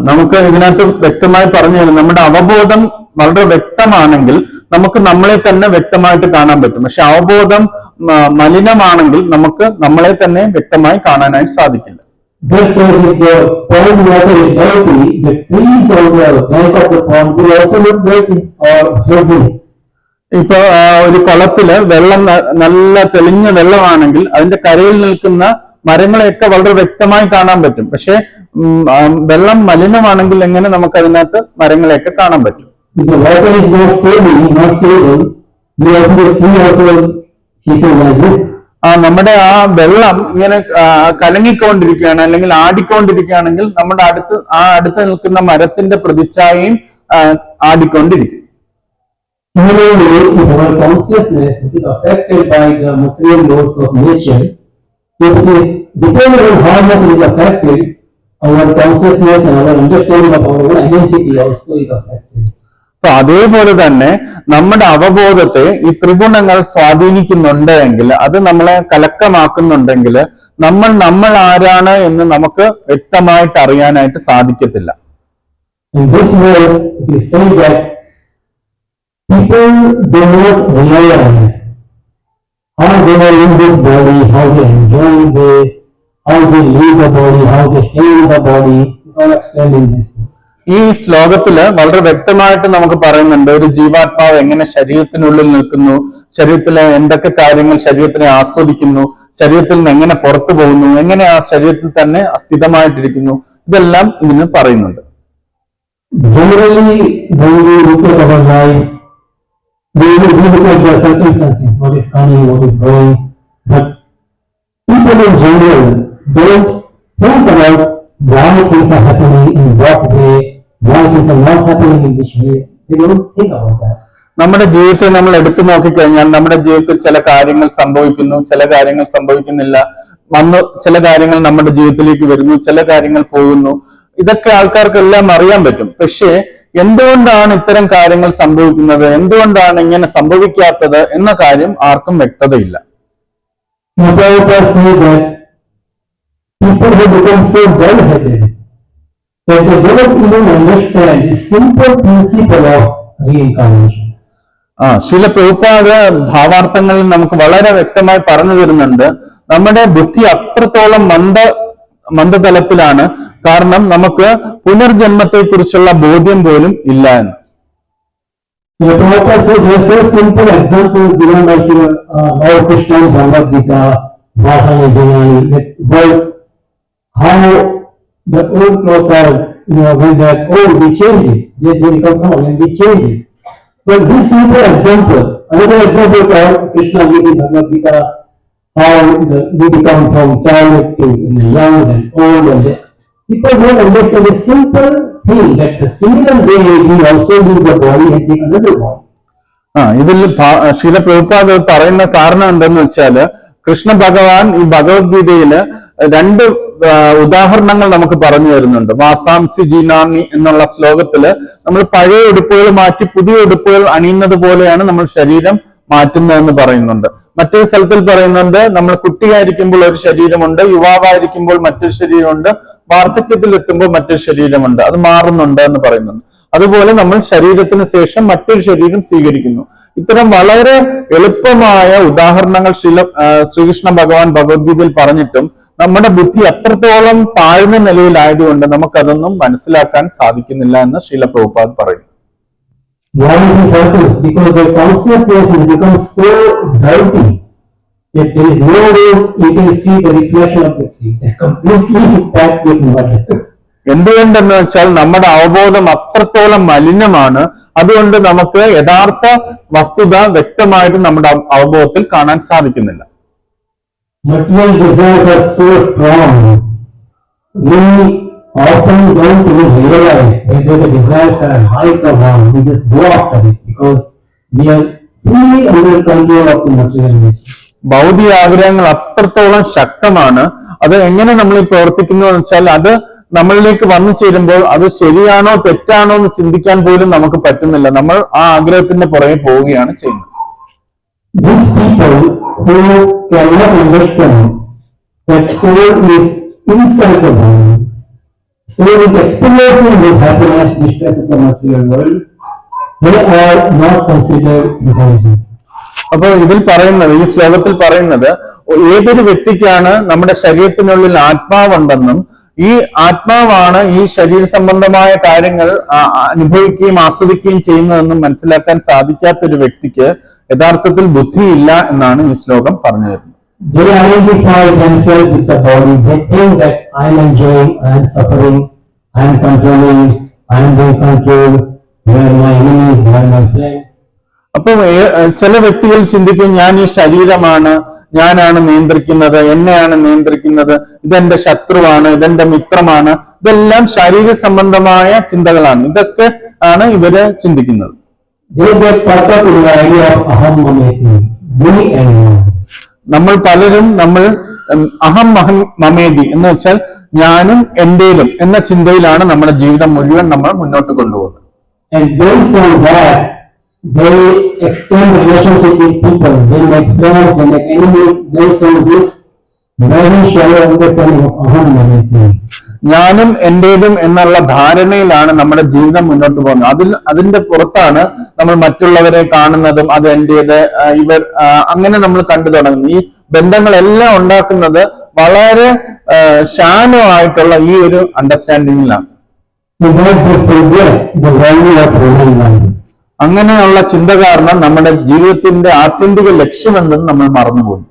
നമുക്ക് ഇതിനകത്ത് വ്യക്തമായി പറഞ്ഞു തരും, നമ്മുടെ അവബോധം വളരെ വ്യക്തമാണെങ്കിൽ നമുക്ക് നമ്മളെ തന്നെ വ്യക്തമായിട്ട് കാണാൻ പറ്റും. പക്ഷെ അവബോധം മലിനമാണെങ്കിൽ നമുക്ക് നമ്മളെ തന്നെ വ്യക്തമായി കാണാനായിട്ട് സാധിക്കില്ല. Just as if the pond water is dirty, the trees on the bank of the pond will also look dirty or fuzzy. ഇപ്പൊ ഒരു കുളത്തില് വെള്ളം നല്ല തെളിഞ്ഞ വെള്ളമാണെങ്കിൽ അതിന്റെ കരയിൽ നിൽക്കുന്ന മരങ്ങളെയൊക്കെ വളരെ വ്യക്തമായി കാണാൻ പറ്റും. പക്ഷെ വെള്ളം മലിനമാണെങ്കിൽ എങ്ങനെ നമുക്ക് അതിനകത്ത് മരങ്ങളെയൊക്കെ കാണാൻ പറ്റും? If the water is not stable, we also tree also keeping like this. നമ്മുടെ ആ വെള്ളം ഇങ്ങനെ കലങ്ങിക്കൊണ്ടിരിക്കുകയാണ് അല്ലെങ്കിൽ ആടിക്കൊണ്ടിരിക്കുകയാണെങ്കിൽ നമ്മുടെ അടുത്ത് നിൽക്കുന്ന മരത്തിന്റെ പ്രതിച്ഛായയും ആടിക്കൊണ്ടിരിക്കും. Similarly, if our consciousness, which is affected by the material laws of nature, if it is depending on how much it is affected, our consciousness and our understanding of our own identity also is affected. അപ്പൊ അതേപോലെ തന്നെ നമ്മുടെ അവബോധത്തെ ഈ ത്രിഗുണങ്ങൾ സ്വാധീനിക്കുന്നുണ്ടെങ്കിൽ, അത് നമ്മളെ കലക്കമാക്കുന്നുണ്ടെങ്കിൽ നമ്മൾ ആരാണ് എന്ന് നമുക്ക് വ്യക്തമായിട്ട് അറിയാനായിട്ട് സാധിക്കത്തില്ല. In this verse, it is said that people do not realize how they are in this body, how they enjoy this, how they leave the body, how they stay in the body. It's all explained in this verse. ഈ ശ്ലോകത്തില് വളരെ വ്യക്തമായിട്ട് നമുക്ക് പറയുന്നുണ്ട് ഒരു ജീവാത്മാവ് എങ്ങനെ ശരീരത്തിനുള്ളിൽ നിൽക്കുന്നു, ശരീരത്തിലെ എന്തൊക്കെ കാര്യങ്ങൾ ശരീരത്തിനെ ആസ്വദിക്കുന്നു, ശരീരത്തിൽ നിന്ന് എങ്ങനെ പുറത്തു പോകുന്നു, എങ്ങനെ ആ ശരീരത്തിൽ തന്നെ സ്ഥിതമായിട്ടിരിക്കുന്നു, ഇതെല്ലാം ഇതിന് പറയുന്നുണ്ട്. Generally, when we look at our life, we look at the circumstances, what is coming, what is going, but people in general don't think about why things are happening, in what way, why things are not happening, in which way. They don't think about that. നമ്മുടെ ജീവിതത്തെ നമ്മൾ എടുത്തു നോക്കിക്കഴിഞ്ഞാൽ നമ്മുടെ ജീവിതത്തിൽ ചില കാര്യങ്ങൾ സംഭവിക്കുന്നു, ചില കാര്യങ്ങൾ സംഭവിക്കുന്നില്ല, ചില കാര്യങ്ങൾ നമ്മുടെ ജീവിതത്തിലേക്ക് വരുന്നു, ചില കാര്യങ്ങൾ പോകുന്നു. ഇതൊക്കെ ആൾക്കാർക്കെല്ലാം അറിയാൻ പറ്റും. പക്ഷേ എന്തുകൊണ്ടാണ് ഇത്തരം കാര്യങ്ങൾ സംഭവിക്കുന്നത്, എന്തുകൊണ്ടാണ് ഇങ്ങനെ സംഭവിക്കാത്തത് എന്ന കാര്യം ആർക്കും വ്യക്തതയില്ല. People have become so dull-headed that they don't even understand the simple principle of reincarnation. ശീല പ്രഭുപാദ് ഭാവാർത്ഥങ്ങളിൽ നമുക്ക് വളരെ വ്യക്തമായി പറഞ്ഞു തരുന്നുണ്ട്, നമ്മുടെ ബുദ്ധി അത്രത്തോളം മന്ദതലത്തിലാണ്, കാരണം നമുക്ക് പുനർജന്മത്തെ കുറിച്ചുള്ള ബോധ്യം പോലും ഇല്ല എന്ന്. The Prabhupada said there's a simple example given by Lord Krishna in Bhagavad Gita, Bhashana Janani, that was how the old clothes are, when they are old, we change it. They become old and we change it. But this simple example, Another example Krishna gives in Bhagavad Gita, how we become from child to young and old, and people don't understand the simple thing that the similar way we also leave the body and take another body. ഇതിൽ ശീല പ്രഭുപാദ് പറയുന്ന കാരണം എന്തെന്ന് വെച്ചാല് കൃഷ്ണ ഭഗവാൻ ഈ ഭഗവത്ഗീതയില് രണ്ട് ഉദാഹരണങ്ങൾ നമുക്ക് പറഞ്ഞു തരുന്നുണ്ട്. വാസാംസി ജീനാമി എന്നുള്ള ശ്ലോകത്തില് നമ്മൾ പഴയ ഉടുപ്പുകൾ മാറ്റി പുതിയ ഉടുപ്പുകൾ അണിയുന്നത് പോലെയാണ് നമ്മൾ ശരീരം മാറ്റുന്നതെന്ന് പറയുന്നുണ്ട്. മറ്റൊരു സ്ഥലത്തിൽ പറയുന്നുണ്ട്, നമ്മൾ കുട്ടിയായിരിക്കുമ്പോൾ ഒരു ശരീരമുണ്ട്, യുവാവായിരിക്കുമ്പോൾ മറ്റൊരു ശരീരമുണ്ട്, വാർദ്ധക്യത്തിൽ എത്തുമ്പോൾ മറ്റൊരു ശരീരമുണ്ട്, അത് മാറുന്നുണ്ട് എന്ന് പറയുന്നുണ്ട്. അതുപോലെ നമ്മൾ ശരീരത്തിന് ശേഷം മറ്റൊരു ശരീരം സ്വീകരിക്കുന്നു. ഇത്തരം വളരെ എളുപ്പമായ ഉദാഹരണങ്ങൾ ശ്രീകൃഷ്ണ ഭഗവാൻ ഭഗവത്ഗീതയിൽ പറഞ്ഞിട്ടും നമ്മുടെ ബുദ്ധി അത്രത്തോളം താഴ്ന്ന നിലയിലായതുകൊണ്ട് നമുക്കതൊന്നും മനസ്സിലാക്കാൻ സാധിക്കുന്നില്ല എന്ന് ശ്രീല പ്രഭുപാദ് പറയുന്നു. Why this happens? Because the consciousness has become so dirty that there is no way you can see the reflection of the tree. It's completely packed with mud. എന്തുകൊണ്ടെന്ന് വെച്ചാൽ നമ്മുടെ അവബോധം അത്രത്തോളം മലിനമാണ്. അതുകൊണ്ട് നമുക്ക് യഥാർത്ഥ വസ്തുത വ്യക്തമായിട്ട് നമ്മുടെ അവബോധത്തിൽ കാണാൻ സാധിക്കുന്നില്ല. Material desires are so strong. We often don't even realize whether the desires are right or wrong. We just go after it because we are fully under control of the material nature. ഭൗതിക ആഗ്രഹങ്ങൾ അത്രത്തോളം ശക്തമാണ്. അത് എങ്ങനെ നമ്മൾ പ്രവർത്തിക്കുന്നു എന്ന് വെച്ചാൽ അത് നമ്മളിലേക്ക് വന്നു ചേരുമ്പോൾ അത് ശരിയാണോ തെറ്റാണോ എന്ന് ചിന്തിക്കാൻ പോലും നമുക്ക് പറ്റുന്നില്ല. നമ്മൾ ആ ആഗ്രഹത്തിന്റെ പുറകെ പോവുകയാണ് ചെയ്യുന്നത്. These people who cannot understand that soul is inside the body, soul is experiencing this happiness, distress of the material world, they are not considered intelligent. അപ്പൊ ഇതിൽ പറയുന്നത്, ഈ ശ്ലോകത്തിൽ പറയുന്നത്, ഏതൊരു വ്യക്തിക്കാണ് നമ്മുടെ ശരീരത്തിനുള്ളിൽ ആത്മാവുണ്ടെന്നും ഈ ആത്മാവാണ് ഈ ശരീര സംബന്ധമായ കാര്യങ്ങൾ അനുഭവിക്കുകയും ആസ്വദിക്കുകയും ചെയ്യുന്നതെന്നും മനസ്സിലാക്കാൻ സാധിക്കാത്ത ഒരു വ്യക്തിക്ക് യഥാർത്ഥത്തിൽ ബുദ്ധിയില്ല എന്നാണ് ഈ ശ്ലോകം പറഞ്ഞു തരുന്നത്. They identify themselves with the body. They think that I am enjoying, I am suffering, I am controlling, I am being controlled, they are my enemies, they are my friends. അപ്പൊ ചില വ്യക്തികൾ ചിന്തിക്കും, ഞാൻ ഈ ശരീരമാണ്, ഞാനാണ് നിയന്ത്രിക്കുന്നത്, എന്നെയാണ് നിയന്ത്രിക്കുന്നത്, ഇതെന്റെ ശത്രുവാണ്, ഇതെന്റെ മിത്രമാണ്. ഇതെല്ലാം ശാരീരിക സംബന്ധമായ ചിന്തകളാണ്. ഇതൊക്കെ ആണ് ഇവര് ചിന്തിക്കുന്നത്. നമ്മൾ പലരും അഹം മമേതി എന്ന് വെച്ചാൽ ഞാനും എന്റേലും എന്ന ചിന്തയിലാണ് നമ്മുടെ ജീവിതം മുഴുവൻ നമ്മൾ മുന്നോട്ട് കൊണ്ടുപോകുന്നത്. They extend relationship with people. They make friends, they make enemies. They say this very shallow understanding of aham mamaiti. ഞാനും എന്റേതും എന്നുള്ള ധാരണയിലാണ് നമ്മുടെ ജീവിതം മുന്നോട്ട് പോകുന്നത്. അതിന്റെ പുറത്താണ് നമ്മൾ മറ്റുള്ളവരെ കാണുന്നതും അത് എന്റേത്, ഇവർ, അങ്ങനെ നമ്മൾ കണ്ടു തുടങ്ങുന്നു. ഈ ബന്ധങ്ങളെല്ലാം ഉണ്ടാക്കുന്നത് വളരെ ശാന്തമായിട്ടുള്ള ഈ ഒരു അണ്ടർസ്റ്റാൻഡിങ്ങിലാണ്. അങ്ങനെയുള്ള ചിന്ത കാരണം നമ്മുടെ ജീവിതത്തിന്റെ ആത്യന്തിക ലക്ഷ്യമെന്തെന്ന് നമ്മൾ മറന്നുപോകും.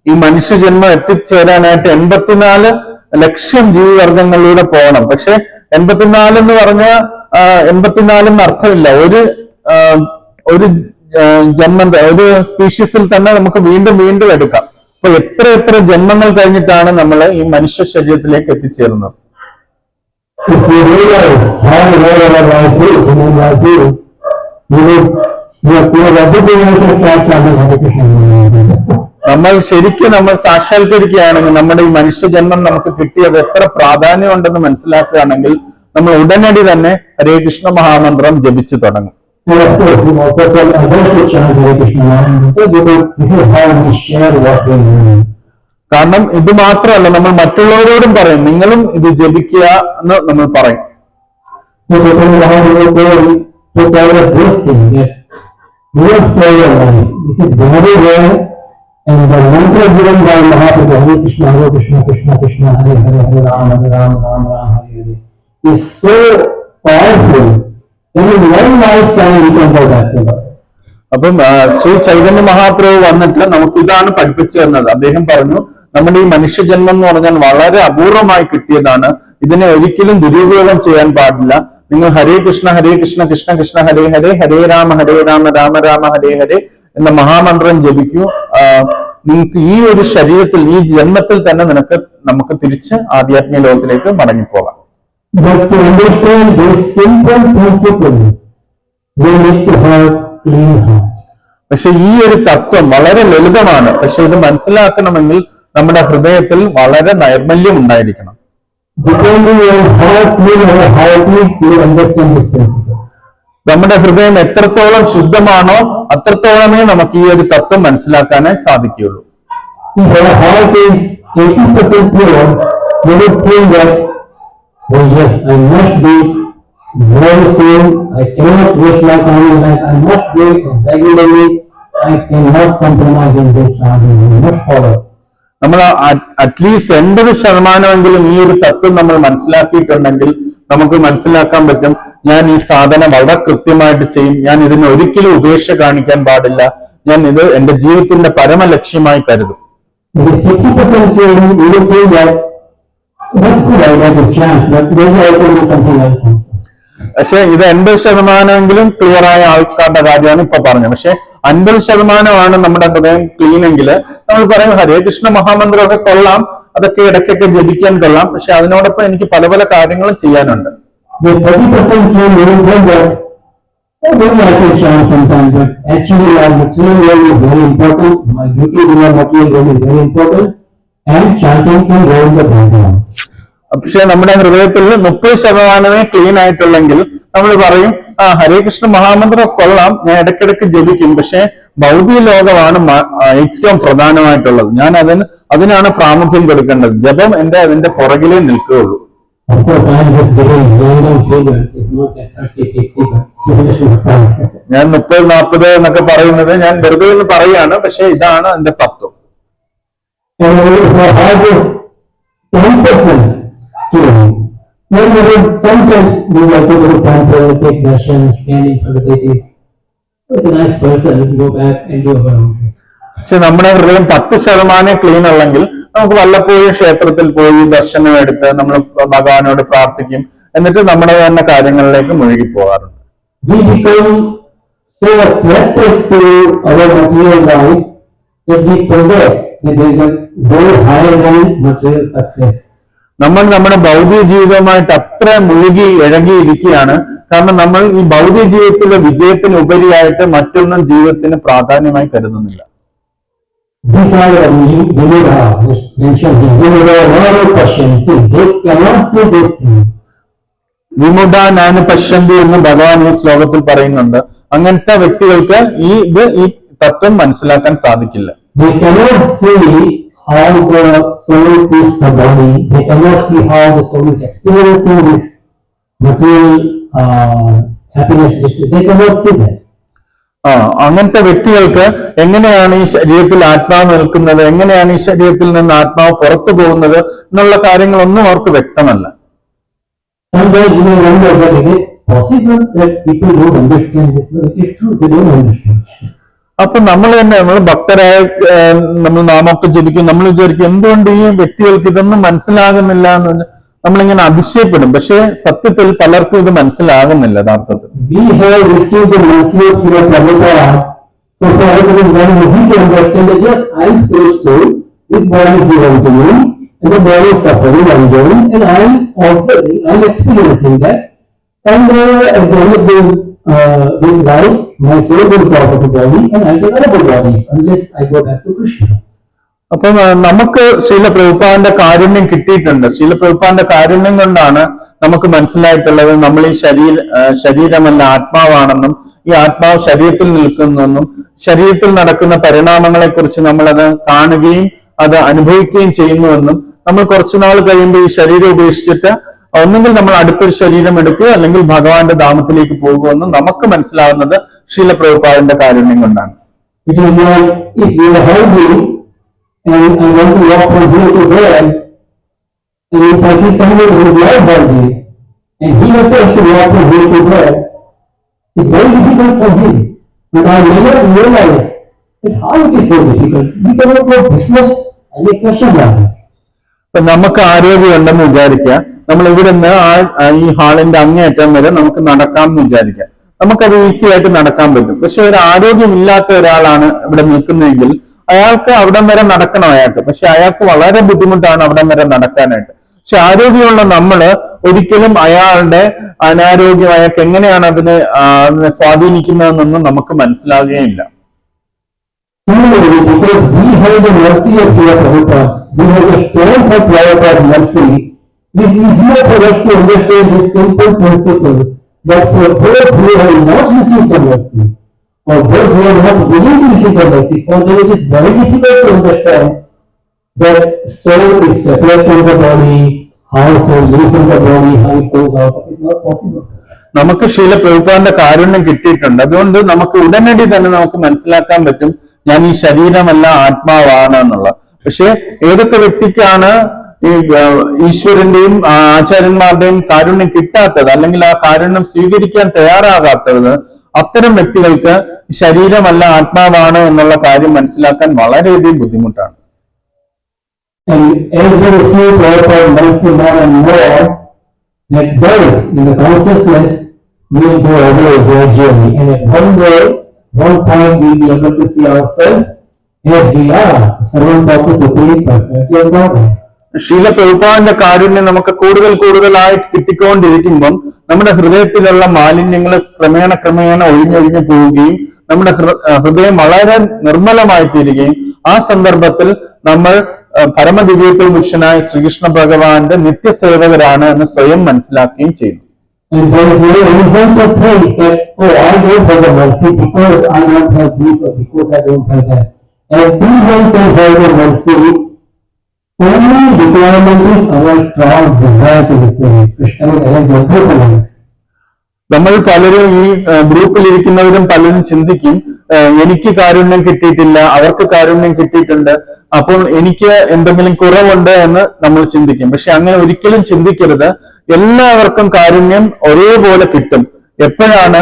ഈ മനുഷ്യജന്മം എത്തിച്ചേരാനായിട്ട് 84 ലക്ഷം ജീവിവർഗങ്ങളിലൂടെ പോകണം. പക്ഷെ 84 എന്ന് പറഞ്ഞ 84 എന്ന് അർത്ഥമില്ല. ഒരു ജന്മം, ഒരു സ്പീഷീസിൽ തന്നെ നമുക്ക് വീണ്ടും വീണ്ടും എടുക്കാം. അപ്പൊ എത്ര ജന്മങ്ങൾ കഴിഞ്ഞിട്ടാണ് നമ്മൾ ഈ മനുഷ്യ ശരീരത്തിലേക്ക് എത്തിച്ചേരുന്നത്. നമ്മൾ ശരിക്കും സാക്ഷാത്കരിക്കുകയാണെങ്കിൽ നമ്മുടെ ഈ മനുഷ്യജന്മം നമുക്ക് കിട്ടിയത് എത്ര പ്രാധാന്യമുണ്ടെന്ന് മനസ്സിലാക്കുകയാണെങ്കിൽ നമ്മൾ ഉടനടി തന്നെ ഹരേ കൃഷ്ണ മഹാമന്ത്രം ജപിച്ചു തുടങ്ങും. And of course, we also tell others to chant Hare Krishna Mahamantra because this is how we share what we learn. കാരണം ഇത് മാത്രമല്ല, നമ്മൾ മറ്റുള്ളവരോടും പറയും, നിങ്ങളും ഇത് ജപിക്കുക എന്ന് നമ്മൾ പറയും. So Chaitanya Mahaprabhu told us this thing that we must play your life. This is very rare, and the mantra given by Mahaprabhu, Hare Krishna, Krishna Krishna, Hare Hare, Hare Ram, Ram Ram, Hare Hare, is so powerful. In one lifetime we can go back to God. അപ്പം ശ്രീ ചൈതന്യ മഹാപ്രഭു വന്നിട്ട് നമുക്ക് ഇതാണ് പഠിപ്പിച്ചു തന്നത്. അദ്ദേഹം പറഞ്ഞു, നമ്മുടെ ഈ മനുഷ്യജന്മം എന്ന് പറഞ്ഞാൽ വളരെ അപൂർവമായി കിട്ടിയതാണ്. ഇതിനെ ഒരിക്കലും ദുരുപയോഗം ചെയ്യാൻ പാടില്ല. നിങ്ങൾ ഹരേ കൃഷ്ണ കൃഷ്ണ കൃഷ്ണ ഹരേ ഹരേ, ഹരേ രാമ രാമ രാമ ഹരേ ഹരേ എന്ന മഹാമന്ത്രം ജപിക്കൂ. നിങ്ങൾക്ക് ഈ ഒരു ശരീരത്തിൽ, ഈ ജന്മത്തിൽ തന്നെ നമുക്ക് തിരിച്ച് ആധ്യാത്മിക ലോകത്തിലേക്ക് മടങ്ങിപ്പോകാം. But to understand this simple principle, we need to have clean heart. പക്ഷെ ഈ ഒരു തത്വം വളരെ ലളിതമാണ്. പക്ഷെ ഇത് മനസ്സിലാക്കണമെങ്കിൽ നമ്മുടെ ഹൃദയത്തിൽ വളരെ നൈർമല്യം ഉണ്ടായിരിക്കണം. Depending on how clean or how deep you understand this principle. നമ്മുടെ ഹൃദയം എത്രത്തോളം ശുദ്ധമാണോ അത്രത്തോളമേ നമുക്ക് ഈ ഒരു തത്വം മനസ്സിലാക്കാനായി സാധിക്കുകയുള്ളൂ. If our heart is 80% pure, we will think that, oh yes, I must be very soon, I cannot waste my time, like I must do it regularly, I cannot compromise in this sadhana, I must follow. നമ്മൾ at least 80% ഈ ഒരു തത്വം നമ്മൾ മനസ്സിലാക്കിയിട്ടുണ്ടെങ്കിൽ നമുക്ക് മനസ്സിലാക്കാൻ പറ്റും, ഞാൻ ഈ സാധന വളരെ കൃത്യമായിട്ട് ചെയ്യും, ഞാൻ ഇതിന് ഒരിക്കലും ഉപേക്ഷ കാണിക്കാൻ പാടില്ല, ഞാൻ ഇത് എന്റെ ജീവിതത്തിന്റെ പരമലക്ഷ്യമായി കരുതും. If 50% clear, you will think that that's good, I like to chant, but maybe I can do something else also. പക്ഷെ ഇത് 80% ക്ലിയർ ആയ ആൾക്കാരുടെ കാര്യമാണ് ഇപ്പൊ പറഞ്ഞത്. പക്ഷെ 50% നമ്മുടെ ഹൃദയം ക്ലീൻ എങ്കിൽ നമ്മൾ പറയും ഹരേ കൃഷ്ണ മഹാമന്ത്രമൊക്കെ കൊള്ളാം, അതൊക്കെ ഇടയ്ക്കൊക്കെ ജപിക്കാൻ കൊള്ളാം, പക്ഷെ അതിനോടൊപ്പം എനിക്ക് പല പല കാര്യങ്ങളും ചെയ്യാനുണ്ട്. The 30% clean, you will think that I don't like to chant sometimes, but actually our material world is very important, my duty in our material world is very important, and chanting can go in the background. പക്ഷെ നമ്മുടെ ഹൃദയത്തിൽ 30% clean ആയിട്ടുള്ളെങ്കിൽ നമ്മൾ പറയും, ഹരേ കൃഷ്ണ മഹാമന്ത്രം കൊള്ളാം, ഞാൻ ഇടയ്ക്കിടയ്ക്ക് ജപിക്കും, പക്ഷെ ഭൗതിക ലോകമാണ് ഏറ്റവും പ്രധാനമായിട്ടുള്ളത്, ഞാൻ അതിനാണ് പ്രാമുഖ്യം കൊടുക്കേണ്ടത്, ജപം അതിന്റെ പുറകിലേ നിൽക്കുകയുള്ളൂ. Of course, I am just giving random figures, it's not that 30, 50, but ഞാൻ 30-40 എന്നൊക്കെ പറയുന്നത് ഞാൻ വെറുതെ ഒന്ന് പറയാണ്, പക്ഷെ ഇതാണ് എന്റെ തത്വം. and if our heart is 10% clean, then there is sometimes we like to go to temple, take darshan, stand in front of the deities. It's a nice person, go back and do our own thing. പക്ഷെ നമ്മുടെ ഹൃദയം 10% clean ഉള്ളെങ്കിൽ നമുക്ക് വല്ലപ്പോഴും ക്ഷേത്രത്തിൽ പോയി ദർശനം എടുത്ത് നമ്മൾ ഭഗവാനോട് പ്രാർത്ഥിക്കും, എന്നിട്ട് നമ്മുടെ തന്നെ കാര്യങ്ങളിലേക്ക് മുഴുകി പോകാറുണ്ട്. We become so attracted to our material life that we forget that there is a goal higher than material success. നമ്മൾ നമ്മുടെ ഭൗതിക ജീവിതവുമായിട്ട് അത്ര മുഴുകി ഇഴകിയിരിക്കുകയാണ്. കാരണം നമ്മൾ ഈ ഭൗതിക ജീവിതത്തിലെ വിജയത്തിന് ഉപരിയായിട്ട് മറ്റൊന്നും ജീവിതത്തിന് പ്രാധാന്യമായി കരുതുന്നില്ല. These are the Vimuda mentioned here. Vimuda, one question, they cannot see this thing. വിമുഡ നാന് പശ്യന്തി എന്ന് ഭഗവാൻ ഈ ശ്ലോകത്തിൽ പറയുന്നുണ്ട്. അങ്ങനത്തെ വ്യക്തികൾക്ക് ഈ തത്വം മനസ്സിലാക്കാൻ സാധിക്കില്ല. They cannot see how the soul feels the body. They cannot see how the soul is experiencing this material happiness. They cannot see that. അങ്ങനത്തെ വ്യക്തികൾക്ക് എങ്ങനെയാണ് ഈ ശരീരത്തിൽ ആത്മാവ് നിൽക്കുന്നത്, എങ്ങനെയാണ് ഈ ശരീരത്തിൽ നിന്ന് ആത്മാവ് പുറത്തു പോകുന്നത് എന്നുള്ള കാര്യങ്ങളൊന്നും അവർക്ക് വ്യക്തമല്ല. Sometimes you may wonder that is it possible that people don't understand this? No, it is true, they don't understand. അപ്പൊ നമ്മൾ ഭക്തരായ നമ്മൾ നാമൊക്കെ ജപിക്കും, നമ്മൾ വിചാരിക്കും എന്തുകൊണ്ട് ഈ വ്യക്തികൾക്ക് ഇതൊന്നും മനസ്സിലാകുന്നില്ല എന്ന് നമ്മളിങ്ങനെ അതിശയപ്പെടും. പക്ഷെ സത്യത്തിൽ പലർക്കും ഇത് മനസ്സിലാകുന്നില്ല യഥാർത്ഥത്തിൽ. We have received the message from Prabhupada, so for us it is very easy to understand that yes, I am spirit soul, this body is given to me, and the body is suffering, I am doing, and I am also, I am experiencing that, and at the end of this life, my soul will go out of the body, and I get another body, unless I go back to Krishna. അപ്പം നമുക്ക് ശ്രീല പ്രഭുപാദിന്റെ കാരുണ്യം കിട്ടിയിട്ടുണ്ട്. ശ്രീല പ്രഭുപാദിന്റെ കാരുണ്യം കൊണ്ടാണ് നമുക്ക് മനസ്സിലായിട്ടുള്ളത് നമ്മൾ ഈ ശരീരമല്ല ആത്മാവാണെന്നും, ഈ ആത്മാവ് ശരീരത്തിൽ നിൽക്കുന്നെന്നും, ശരീരത്തിൽ നടക്കുന്ന പരിണാമങ്ങളെ കുറിച്ച് നമ്മളത് കാണുകയും അത് അനുഭവിക്കുകയും ചെയ്യുന്നുവെന്നും, നമ്മൾ കുറച്ചുനാൾ കഴിയുമ്പോൾ ഈ ശരീരം ഉപേക്ഷിച്ചിട്ട് ഒന്നുകിൽ നമ്മൾ അടുത്തൊരു ശരീരം എടുക്കുക അല്ലെങ്കിൽ ഭഗവാന്റെ ധാമത്തിലേക്ക് പോകുമെന്നും നമുക്ക് മനസ്സിലാവുന്നത് ശ്രീല പ്രഭുപാദിന്റെ കാരുണ്യം കൊണ്ടാണ്. It is like if you are healthy and I want to walk from here to there, and if I see someone who is not healthy, and he also has to walk from here to there, it's very difficult for him. But I never realized that how it is so difficult. We cannot go business and a question mark. ഇപ്പൊ നമുക്ക് ആരോഗ്യമുണ്ടെന്ന് വിചാരിക്കുക, നമ്മൾ ഇവിടെ നിന്ന് ഈ ഹാളിന്റെ അങ്ങേയറ്റം വരെ നമുക്ക് നടക്കാം എന്ന് വിചാരിക്കാം. നമുക്കത് ഈസി ആയിട്ട് നടക്കാൻ പറ്റും. പക്ഷെ ഒരു ആരോഗ്യമില്ലാത്ത ഒരാളാണ് ഇവിടെ നിൽക്കുന്നതെങ്കിൽ അയാൾക്ക് അവിടം വരെ നടക്കണം അയാൾക്ക്. പക്ഷെ അയാൾക്ക് വളരെ ബുദ്ധിമുട്ടാണ് അവിടം വരെ നടക്കാനായിട്ട്. പക്ഷെ ആരോഗ്യമുള്ള നമ്മള് ഒരിക്കലും അയാളുടെ അനാരോഗ്യം അയാൾക്ക് എങ്ങനെയാണ് അതിനെ സ്വാധീനിക്കുന്നതെന്നൊന്നും നമുക്ക് മനസ്സിലാകുകയില്ല. Similarly, because we have the mercy of Prabhupada, we have the strength of Prabhupada's mercy, it is easier for us to understand this simple principle that for those who have not received the mercy, for those who are not willing to receive the mercy, for them it is very difficult to understand that soul is separate from the body, how soul lives in the body, how it goes out. It is not possible. നമുക്ക് ശീല പ്രഭുപാദിന്റെ കാരുണ്യം കിട്ടിയിട്ടുണ്ട്. അതുകൊണ്ട് നമുക്ക് ഉടനടി തന്നെ നമുക്ക് മനസ്സിലാക്കാൻ പറ്റും ഞാൻ ഈ ശരീരമല്ല ആത്മാവാണ് എന്നുള്ളത്. പക്ഷെ ഏതൊക്കെ വ്യക്തിക്കാണ് ഈ ഈശ്വരന്റെയും ആചാര്യന്മാരുടെയും കാരുണ്യം കിട്ടാത്തത്, അല്ലെങ്കിൽ ആ കാരുണ്യം സ്വീകരിക്കാൻ തയ്യാറാകാത്തത്, അത്തരം വ്യക്തികൾക്ക് ശരീരമല്ല ആത്മാവാണ് എന്നുള്ള കാര്യം മനസ്സിലാക്കാൻ വളരെയധികം ബുദ്ധിമുട്ടാണ്. And as we receive Prabhupada mercy more and more, that birth in the consciousness will go away gradually, and at one point we will be able to see ourselves as we are, servants of the Supreme Personality of Godhead. ശീല പ്രഭുപാദിന്റെ കാരുണ്യം നമുക്ക് കൂടുതലായിട്ട് കിട്ടിക്കൊണ്ടിരിക്കുമ്പം നമ്മുടെ ഹൃദയത്തിലുള്ള മാലിന്യങ്ങൾ ക്രമേണ ഒഴിഞ്ഞൊഴിഞ്ഞു പോവുകയും നമ്മുടെ ഹൃദയം വളരെ നിർമ്മലമായി തീരുകയും ആ സന്ദർഭത്തിൽ നമ്മൾ പരമദിവ്യത്വ പുരുഷനായ ശ്രീകൃഷ്ണ ഭഗവാന്റെ നിത്യസേവകരാണ് എന്ന് സ്വയം മനസ്സിലാക്കുകയും ചെയ്തു. And there is no reason to think that, oh, I don't have the mercy because I don't have this or because I don't have that. Everyone can have the mercy. Only requirement is our strong desire to receive it. Krishna will arrange everything else. നമ്മൾ പലരും ഈ ഗ്രൂപ്പിലിരിക്കുന്നവരും പലരും ചിന്തിക്കും എനിക്ക് കാരുണ്യം കിട്ടിയിട്ടില്ല, അവർക്ക് കാരുണ്യം കിട്ടിയിട്ടുണ്ട്, അപ്പോൾ എനിക്ക് എന്തെങ്കിലും കുറവുണ്ട് എന്ന് നമ്മൾ ചിന്തിക്കും. പക്ഷെ അങ്ങനെ ഒരിക്കലും ചിന്തിക്കരുത്. എല്ലാവർക്കും കാരുണ്യം ഒരേപോലെ കിട്ടും. എപ്പോഴാണ്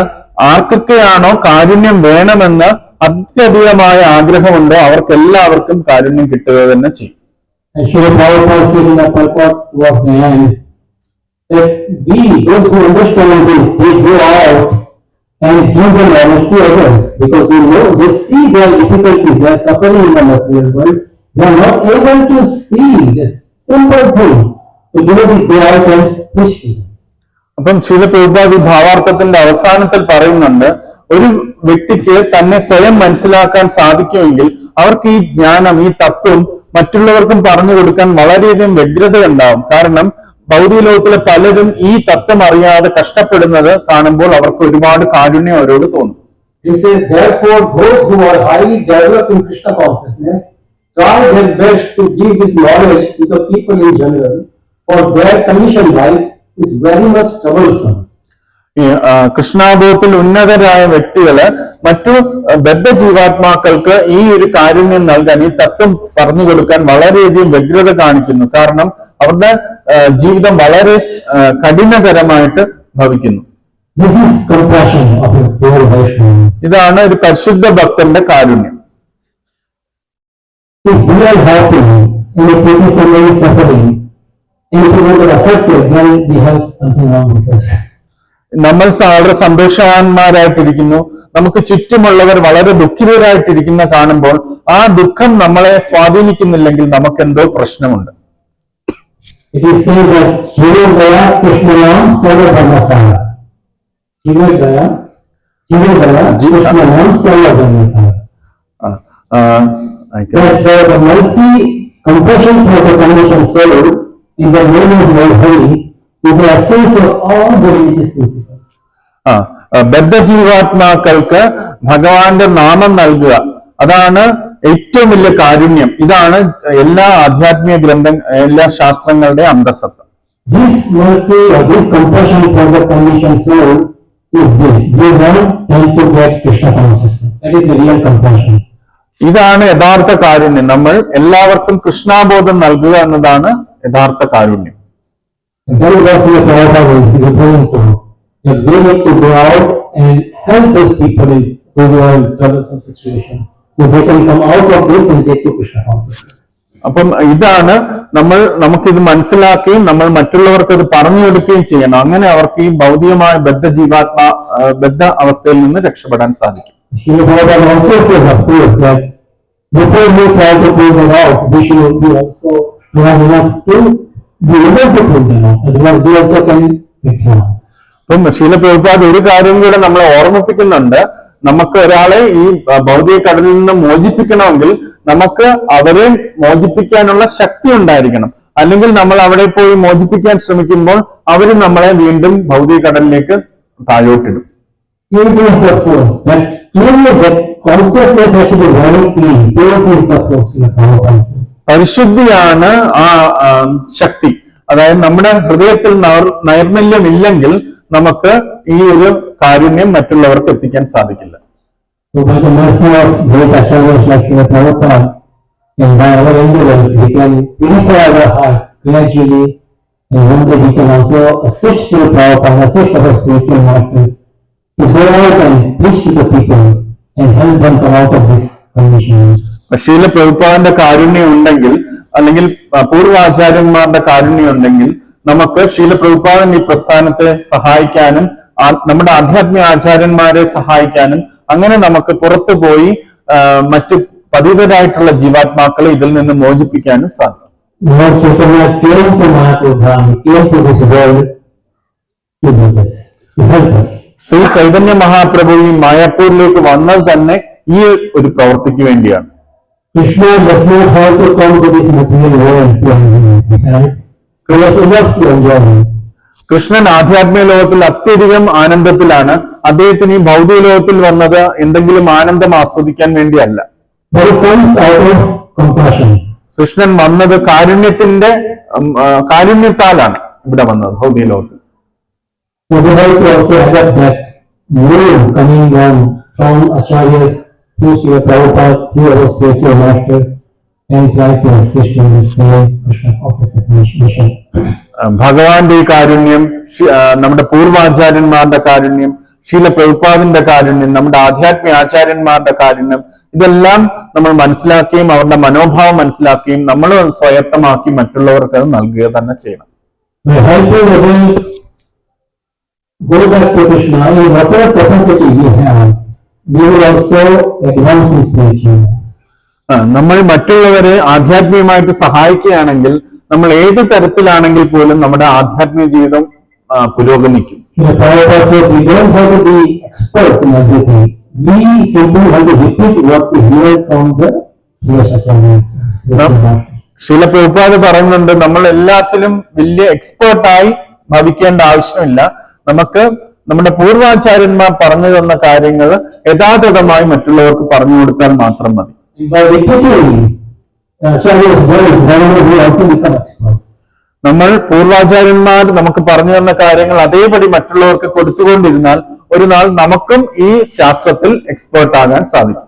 ആർക്കൊക്കെയാണോ കാരുണ്യം വേണമെന്ന് അത്യധികമായ ആഗ്രഹമുണ്ടോ അവർക്ക് എല്ലാവർക്കും കാരുണ്യം കിട്ടുക തന്നെ ചെയ്യും. That we, those who understand this, they go out and give the knowledge to others, because they see their difficulties, their suffering in the material world. They are not able to see this simple thing. So they go out and preach to them. അപ്പം ശീല പ്രഭുപാദ് ഭാവാർത്ഥത്തിന്റെ അവസാനത്തിൽ പറയുന്നുണ്ട്, ഒരു വ്യക്തിക്ക് തന്നെ സ്വയം മനസ്സിലാക്കാൻ സാധിക്കുമെങ്കിൽ അവർക്ക് ഈ ജ്ഞാനം, ഈ തത്വം മറ്റുള്ളവർക്കും പറഞ്ഞു കൊടുക്കാൻ വളരെയധികം വ്യഗ്രത ഉണ്ടാവും. കാരണം ഭൗതിക ലോകത്തിലെ പലരും ഈ തത്വം അറിയാതെ കഷ്ടപ്പെടുന്നത് കാണുമ്പോൾ അവർക്ക് ഒരുപാട് കാരുണ്യം അവരോട് തോന്നും. He says, therefore, those who are highly developed in Krishna consciousness try their best to give this knowledge to the people in general, for their conditioned life is very much troublesome. കൃഷ്ണാബോധത്തിൽ ഉന്നതരായ വ്യക്തികള് മറ്റു ബദ്ധജീവാത്മാക്കൾക്ക് ഈ ഒരു കാരുണ്യം നൽകാൻ, ഈ തത്വം പറഞ്ഞു കൊടുക്കാൻ വളരെയധികം വ്യഗ്രത കാണിക്കുന്നു. കാരണം അവരുടെ ജീവിതം വളരെ കഠിനകരമായിട്ട് ഭവിക്കുന്നു. ഇതാണ് ഒരു പരിശുദ്ധ ഭക്തന്റെ കാരുണ്യം. നമ്മൾ വളരെ സന്തോഷവാന്മാരായിട്ടിരിക്കുന്നു, നമുക്ക് ചുറ്റുമുള്ളവർ വളരെ ദുഃഖിതരായിട്ടിരിക്കുന്ന കാണുമ്പോൾ ആ ദുഃഖം നമ്മളെ സ്വാധീനിക്കുന്നില്ലെങ്കിൽ നമുക്ക് എന്തോ പ്രശ്നമുണ്ട്. ബദ്ധജീവാത്മാക്കൾക്ക് ഭഗവാന്റെ നാമം നൽകുക, അതാണ് ഏറ്റവും വലിയ കാരുണ്യം. ഇതാണ് എല്ലാ ആധ്യാത്മിക എല്ലാ ശാസ്ത്രങ്ങളുടെ അന്തസത്ത. ഇതാണ് യഥാർത്ഥ കാരുണ്യം. നമ്മൾ എല്ലാവർക്കും കൃഷ്ണാബോധം നൽകുക എന്നതാണ് യഥാർത്ഥ കാരുണ്യം. And that is what Prabhupada is referring to. That we need to go out and help those people in who are in troublesome situation. So they can come out of this and take to Krishna consciousness. അപ്പം ഇതാണ് നമുക്കിത് മനസ്സിലാക്കുകയും നമ്മൾ മറ്റുള്ളവർക്ക് അത് പറഞ്ഞു കൊടുക്കുകയും ചെയ്യണം. അങ്ങനെ അവർക്ക് ഈ ഭൗതികമായ ബദ്ധ അവസ്ഥയിൽ നിന്ന് രക്ഷപ്പെടാൻ സാധിക്കും. Srila Prabhupada also says, of course, that before we try to pull them out, we should be also have enough to be able to pull them out. Otherwise, they also can withdraw. അപ്പം ശീല പ്രഭുപാദ് ഒരു കാര്യം കൂടെ നമ്മളെ ഓർമ്മിപ്പിക്കുന്നുണ്ട്. നമുക്ക് ഒരാളെ ഈ ഭൗതിക കടലിൽ നിന്ന് മോചിപ്പിക്കണമെങ്കിൽ നമുക്ക് അവരെ മോചിപ്പിക്കാനുള്ള ശക്തി ഉണ്ടായിരിക്കണം. അല്ലെങ്കിൽ നമ്മൾ അവിടെ പോയി മോചിപ്പിക്കാൻ ശ്രമിക്കുമ്പോൾ അവർ നമ്മളെ വീണ്ടും ഭൗതിക കടലിലേക്ക് താഴോട്ടിടും. പരിശുദ്ധിയാണ് ആ ശക്തി. അതായത് നമ്മുടെ ഹൃദയത്തിൽ നൈർമല്യമില്ലെങ്കിൽ നമുക്ക് ഈ ഒരു കാരുണ്യം മറ്റുള്ളവർക്ക് എത്തിക്കാൻ സാധിക്കില്ല. So by the mercy of great acharyas like Srila Prabhupada and by our endeavors, we can purify our heart gradually, and one day we can also assist Srila Prabhupada, assist our spiritual masters to go out and preach to the people and help them come out of this condition. ശീല പ്രഭുപാദിന്റെ കാരുണ്യം ഉണ്ടെങ്കിൽ, അല്ലെങ്കിൽ പൂർവാചാര്യന്മാരുടെ കാരുണ്യം ഉണ്ടെങ്കിൽ, നമുക്ക് ശീല പ്രഭുപാദൻ ഈ പ്രസ്ഥാനത്തെ സഹായിക്കാനും നമ്മുടെ ആധ്യാത്മിക ആചാര്യന്മാരെ സഹായിക്കാനും അങ്ങനെ നമുക്ക് പുറത്തു പോയി മറ്റു പതിതരായിട്ടുള്ള ജീവാത്മാക്കളെ ഇതിൽ നിന്ന് മോചിപ്പിക്കാനും സാധിക്കും. ശ്രീ ചൈതന്യ മഹാപ്രഭു ഈ മായാപ്പൂരിലേക്ക് വന്നത് തന്നെ ഈ ഒരു പ്രവൃത്തിക്ക് വേണ്ടിയാണ്. കൃഷ്ണൻ ആധ്യാത്മിക ലോകത്തിൽ അത്യധികം ആനന്ദത്തിലാണ്. അദ്ദേഹത്തിന് ഈ ഭൗതിക ലോകത്തിൽ വന്നത് എന്തെങ്കിലും ആനന്ദം ആസ്വദിക്കാൻ വേണ്ടിയല്ല. കൃഷ്ണൻ വന്നത് കാരുണ്യത്താലാണ് ഇവിടെ വന്നത് ഭൗതിക ലോകത്തിൽ. ഭഗവാന്റെ ഈ കാരുണ്യം, നമ്മുടെ പൂർവാചാര്യന്മാരുടെ കാരുണ്യം, ശീല പ്രഭുപാദിന്റെ കാരുണ്യം, നമ്മുടെ ആധ്യാത്മിക ആചാര്യന്മാരുടെ കാരുണ്യം, ഇതെല്ലാം നമ്മൾ മനസ്സിലാക്കുകയും അവരുടെ മനോഭാവം മനസ്സിലാക്കുകയും നമ്മൾ സ്വായത്തമാക്കി മറ്റുള്ളവർക്ക് അത് നൽകുക തന്നെ ചെയ്യണം. നമ്മൾ മറ്റുള്ളവരെ ആധ്യാത്മികമായിട്ട് സഹായിക്കുകയാണെങ്കിൽ നമ്മൾ ഏത് തരത്തിലാണെങ്കിൽ പോലും നമ്മുടെ ആധ്യാത്മിക ജീവിതം പുരോഗമിക്കും. ശീല പ്രഭുപാദ് പറയുന്നുണ്ട്, നമ്മൾ എല്ലാത്തിലും വലിയ എക്സ്പേർട്ടായി ഭവിക്കേണ്ട ആവശ്യമില്ല. നമുക്ക് നമ്മുടെ പൂർവാചാര്യന്മാർ പറഞ്ഞു തന്ന കാര്യങ്ങൾ യഥാതഥമായി മറ്റുള്ളവർക്ക് പറഞ്ഞു കൊടുത്താൽ മാത്രം മതി. നമ്മൾ പൂർവാചാര്യന്മാർ നമുക്ക് പറഞ്ഞു തന്ന കാര്യങ്ങൾ അതേപടി മറ്റുള്ളവർക്ക് കൊടുത്തുകൊണ്ടിരുന്നാൽ ഒരു നാൾ നമുക്കും ഈ ശാസ്ത്രത്തിൽ എക്സ്പേർട്ട് ആകാൻ സാധിക്കും.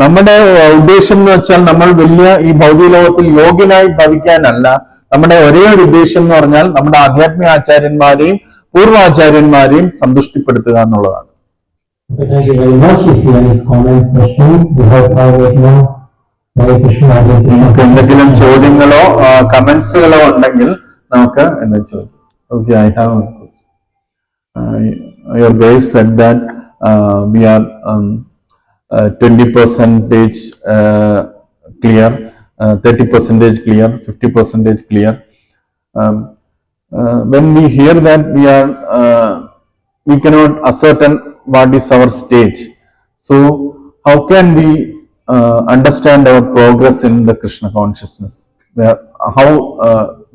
നമ്മുടെ ഉദ്ദേശം എന്ന് വെച്ചാൽ നമ്മൾ വലിയ ഈ ഭൗതിക ലോകത്തിൽ യോഗ്യനായി ഭവിക്കാനല്ല. നമ്മുടെ ഒരേ ഒരു ഉദ്ദേശം എന്ന് പറഞ്ഞാൽ നമ്മുടെ ആധ്യാത്മിക ആചാര്യന്മാരെയും പൂർവാചാര്യന്മാരെയും സന്തുഷ്ടിപ്പെടുത്തുക എന്നുള്ളതാണ്. നമുക്ക് എന്തെങ്കിലും ചോദ്യങ്ങളോ കമന്റ്സുകളോ ഉണ്ടെങ്കിൽ നമുക്ക് എന്താ ചോദിക്കാം. Your guys said that we are 20% clear, 30% clear, 50% clear. When we hear that we cannot ascertain what is our stage. So how can we understand our progress in the Krishna consciousness?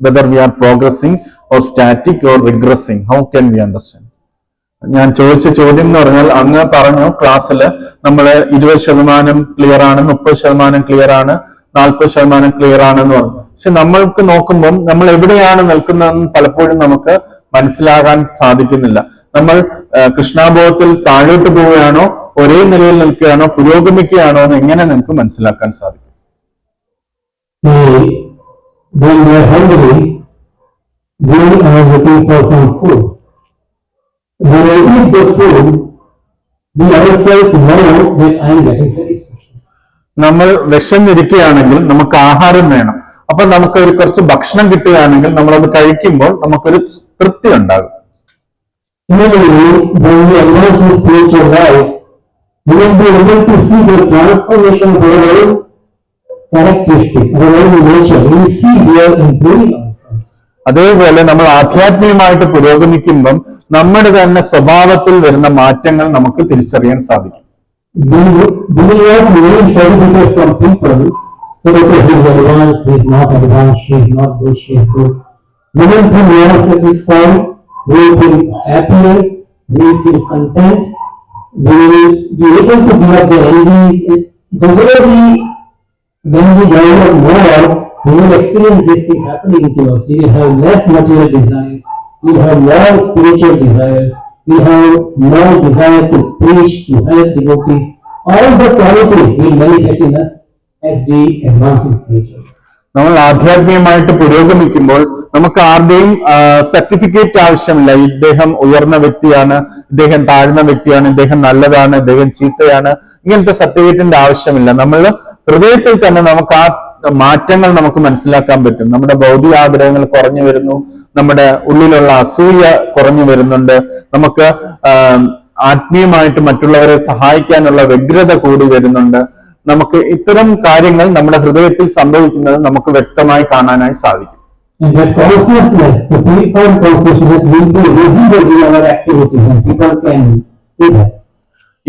Whether we are progressing or static or regressing, how can we understand? ഞാൻ ചോദിച്ച ചോദ്യം എന്ന് പറഞ്ഞാൽ, അങ്ങ് പറഞ്ഞു ക്ലാസ്സിൽ നമ്മൾ 20% clear ആണ്, 30% ക്ലിയർ ആണ്, 40% ക്ലിയർ ആണെന്ന് പറഞ്ഞു. പക്ഷെ നമ്മൾക്ക് നോക്കുമ്പോൾ നമ്മൾ എവിടെയാണ് നിൽക്കുന്നതെന്ന് പലപ്പോഴും നമുക്ക് മനസ്സിലാകാൻ സാധിക്കുന്നില്ല. നമ്മൾ കൃഷ്ണാബോധത്തിൽ താഴോട്ട് പോവുകയാണോ, ഒരേ നിലയിൽ നിൽക്കുകയാണോ, പുരോഗമിക്കുകയാണോ എന്ന് എങ്ങനെ നമുക്ക് മനസ്സിലാക്കാൻ സാധിക്കും? we are looking for some food. When I eat the food, we ourselves know that I am getting satisfaction. നമ്മൾ വിശന്നിരിക്കുകയാണെങ്കിൽ നമുക്ക് ആഹാരം വേണം. അപ്പൊ നമുക്ക് ഒരു കുറച്ച് ഭക്ഷണം കിട്ടുകയാണെങ്കിൽ നമ്മളത് കഴിക്കുമ്പോൾ നമുക്കൊരു തൃപ്തി ഉണ്ടാകും. Similarly, when we advance in spiritual life, we will be able to see the transformation of our own characteristics, our own nature. We will see we are improving ourselves. അതേപോലെ നമ്മൾ ആധ്യാത്മികമായിട്ട് പുരോഗമിക്കുമ്പം നമ്മുടെ തന്നെ സ്വഭാവത്തിൽ വരുന്ന മാറ്റങ്ങൾ നമുക്ക് തിരിച്ചറിയാൻ സാധിക്കും. We will not need certificates from people that okay, he is advanced, he is not advanced, she is not good, she is good. We will be more satisfied, we will feel happier, we will feel content, we will be able to give up the envy. The way when we develop more, we will experience these things happening to us. We will have less material desires, we will have more spiritual desires, we will have more desire to preach, to help devotees. All the qualities will manifest in us as we advance in spiritual. നമ്മൾ ആധ്യാത്മികമായിട്ട് പുരോഗമിക്കുമ്പോൾ നമുക്ക് ആരുടെയും certificate ആവശ്യമില്ല. ഇദ്ദേഹം ഉയർന്ന വ്യക്തിയാണ്, ഇദ്ദേഹം താഴ്ന്ന വ്യക്തിയാണ്, ഇദ്ദേഹം നല്ലതാണ്, ഇദ്ദേഹം ചീത്തയാണ്, ഇങ്ങനത്തെ സർട്ടിഫിക്കറ്റിന്റെ ആവശ്യമില്ല. നമ്മൾ ഹൃദയത്തിൽ തന്നെ നമുക്ക് ആ മാറ്റങ്ങൾ നമുക്ക് മനസ്സിലാക്കാൻ പറ്റും. നമ്മുടെ ഭൗതിക ആഗ്രഹങ്ങൾ കുറഞ്ഞു വരുന്നു, നമ്മുടെ ഉള്ളിലുള്ള അസൂയ കുറഞ്ഞു വരുന്നുണ്ട്, നമുക്ക് ആത്മീയമായിട്ട് മറ്റുള്ളവരെ സഹായിക്കാനുള്ള വ്യഗ്രത കൂടി വരുന്നുണ്ട്. നമുക്ക് ഇത്തരം കാര്യങ്ങൾ നമ്മുടെ ഹൃദയത്തിൽ സംഭവിക്കുന്നത് നമുക്ക് വ്യക്തമായി കാണാനായി സാധിക്കും. And that consciousness, the purified consciousness will be visible in our activities and people can see that.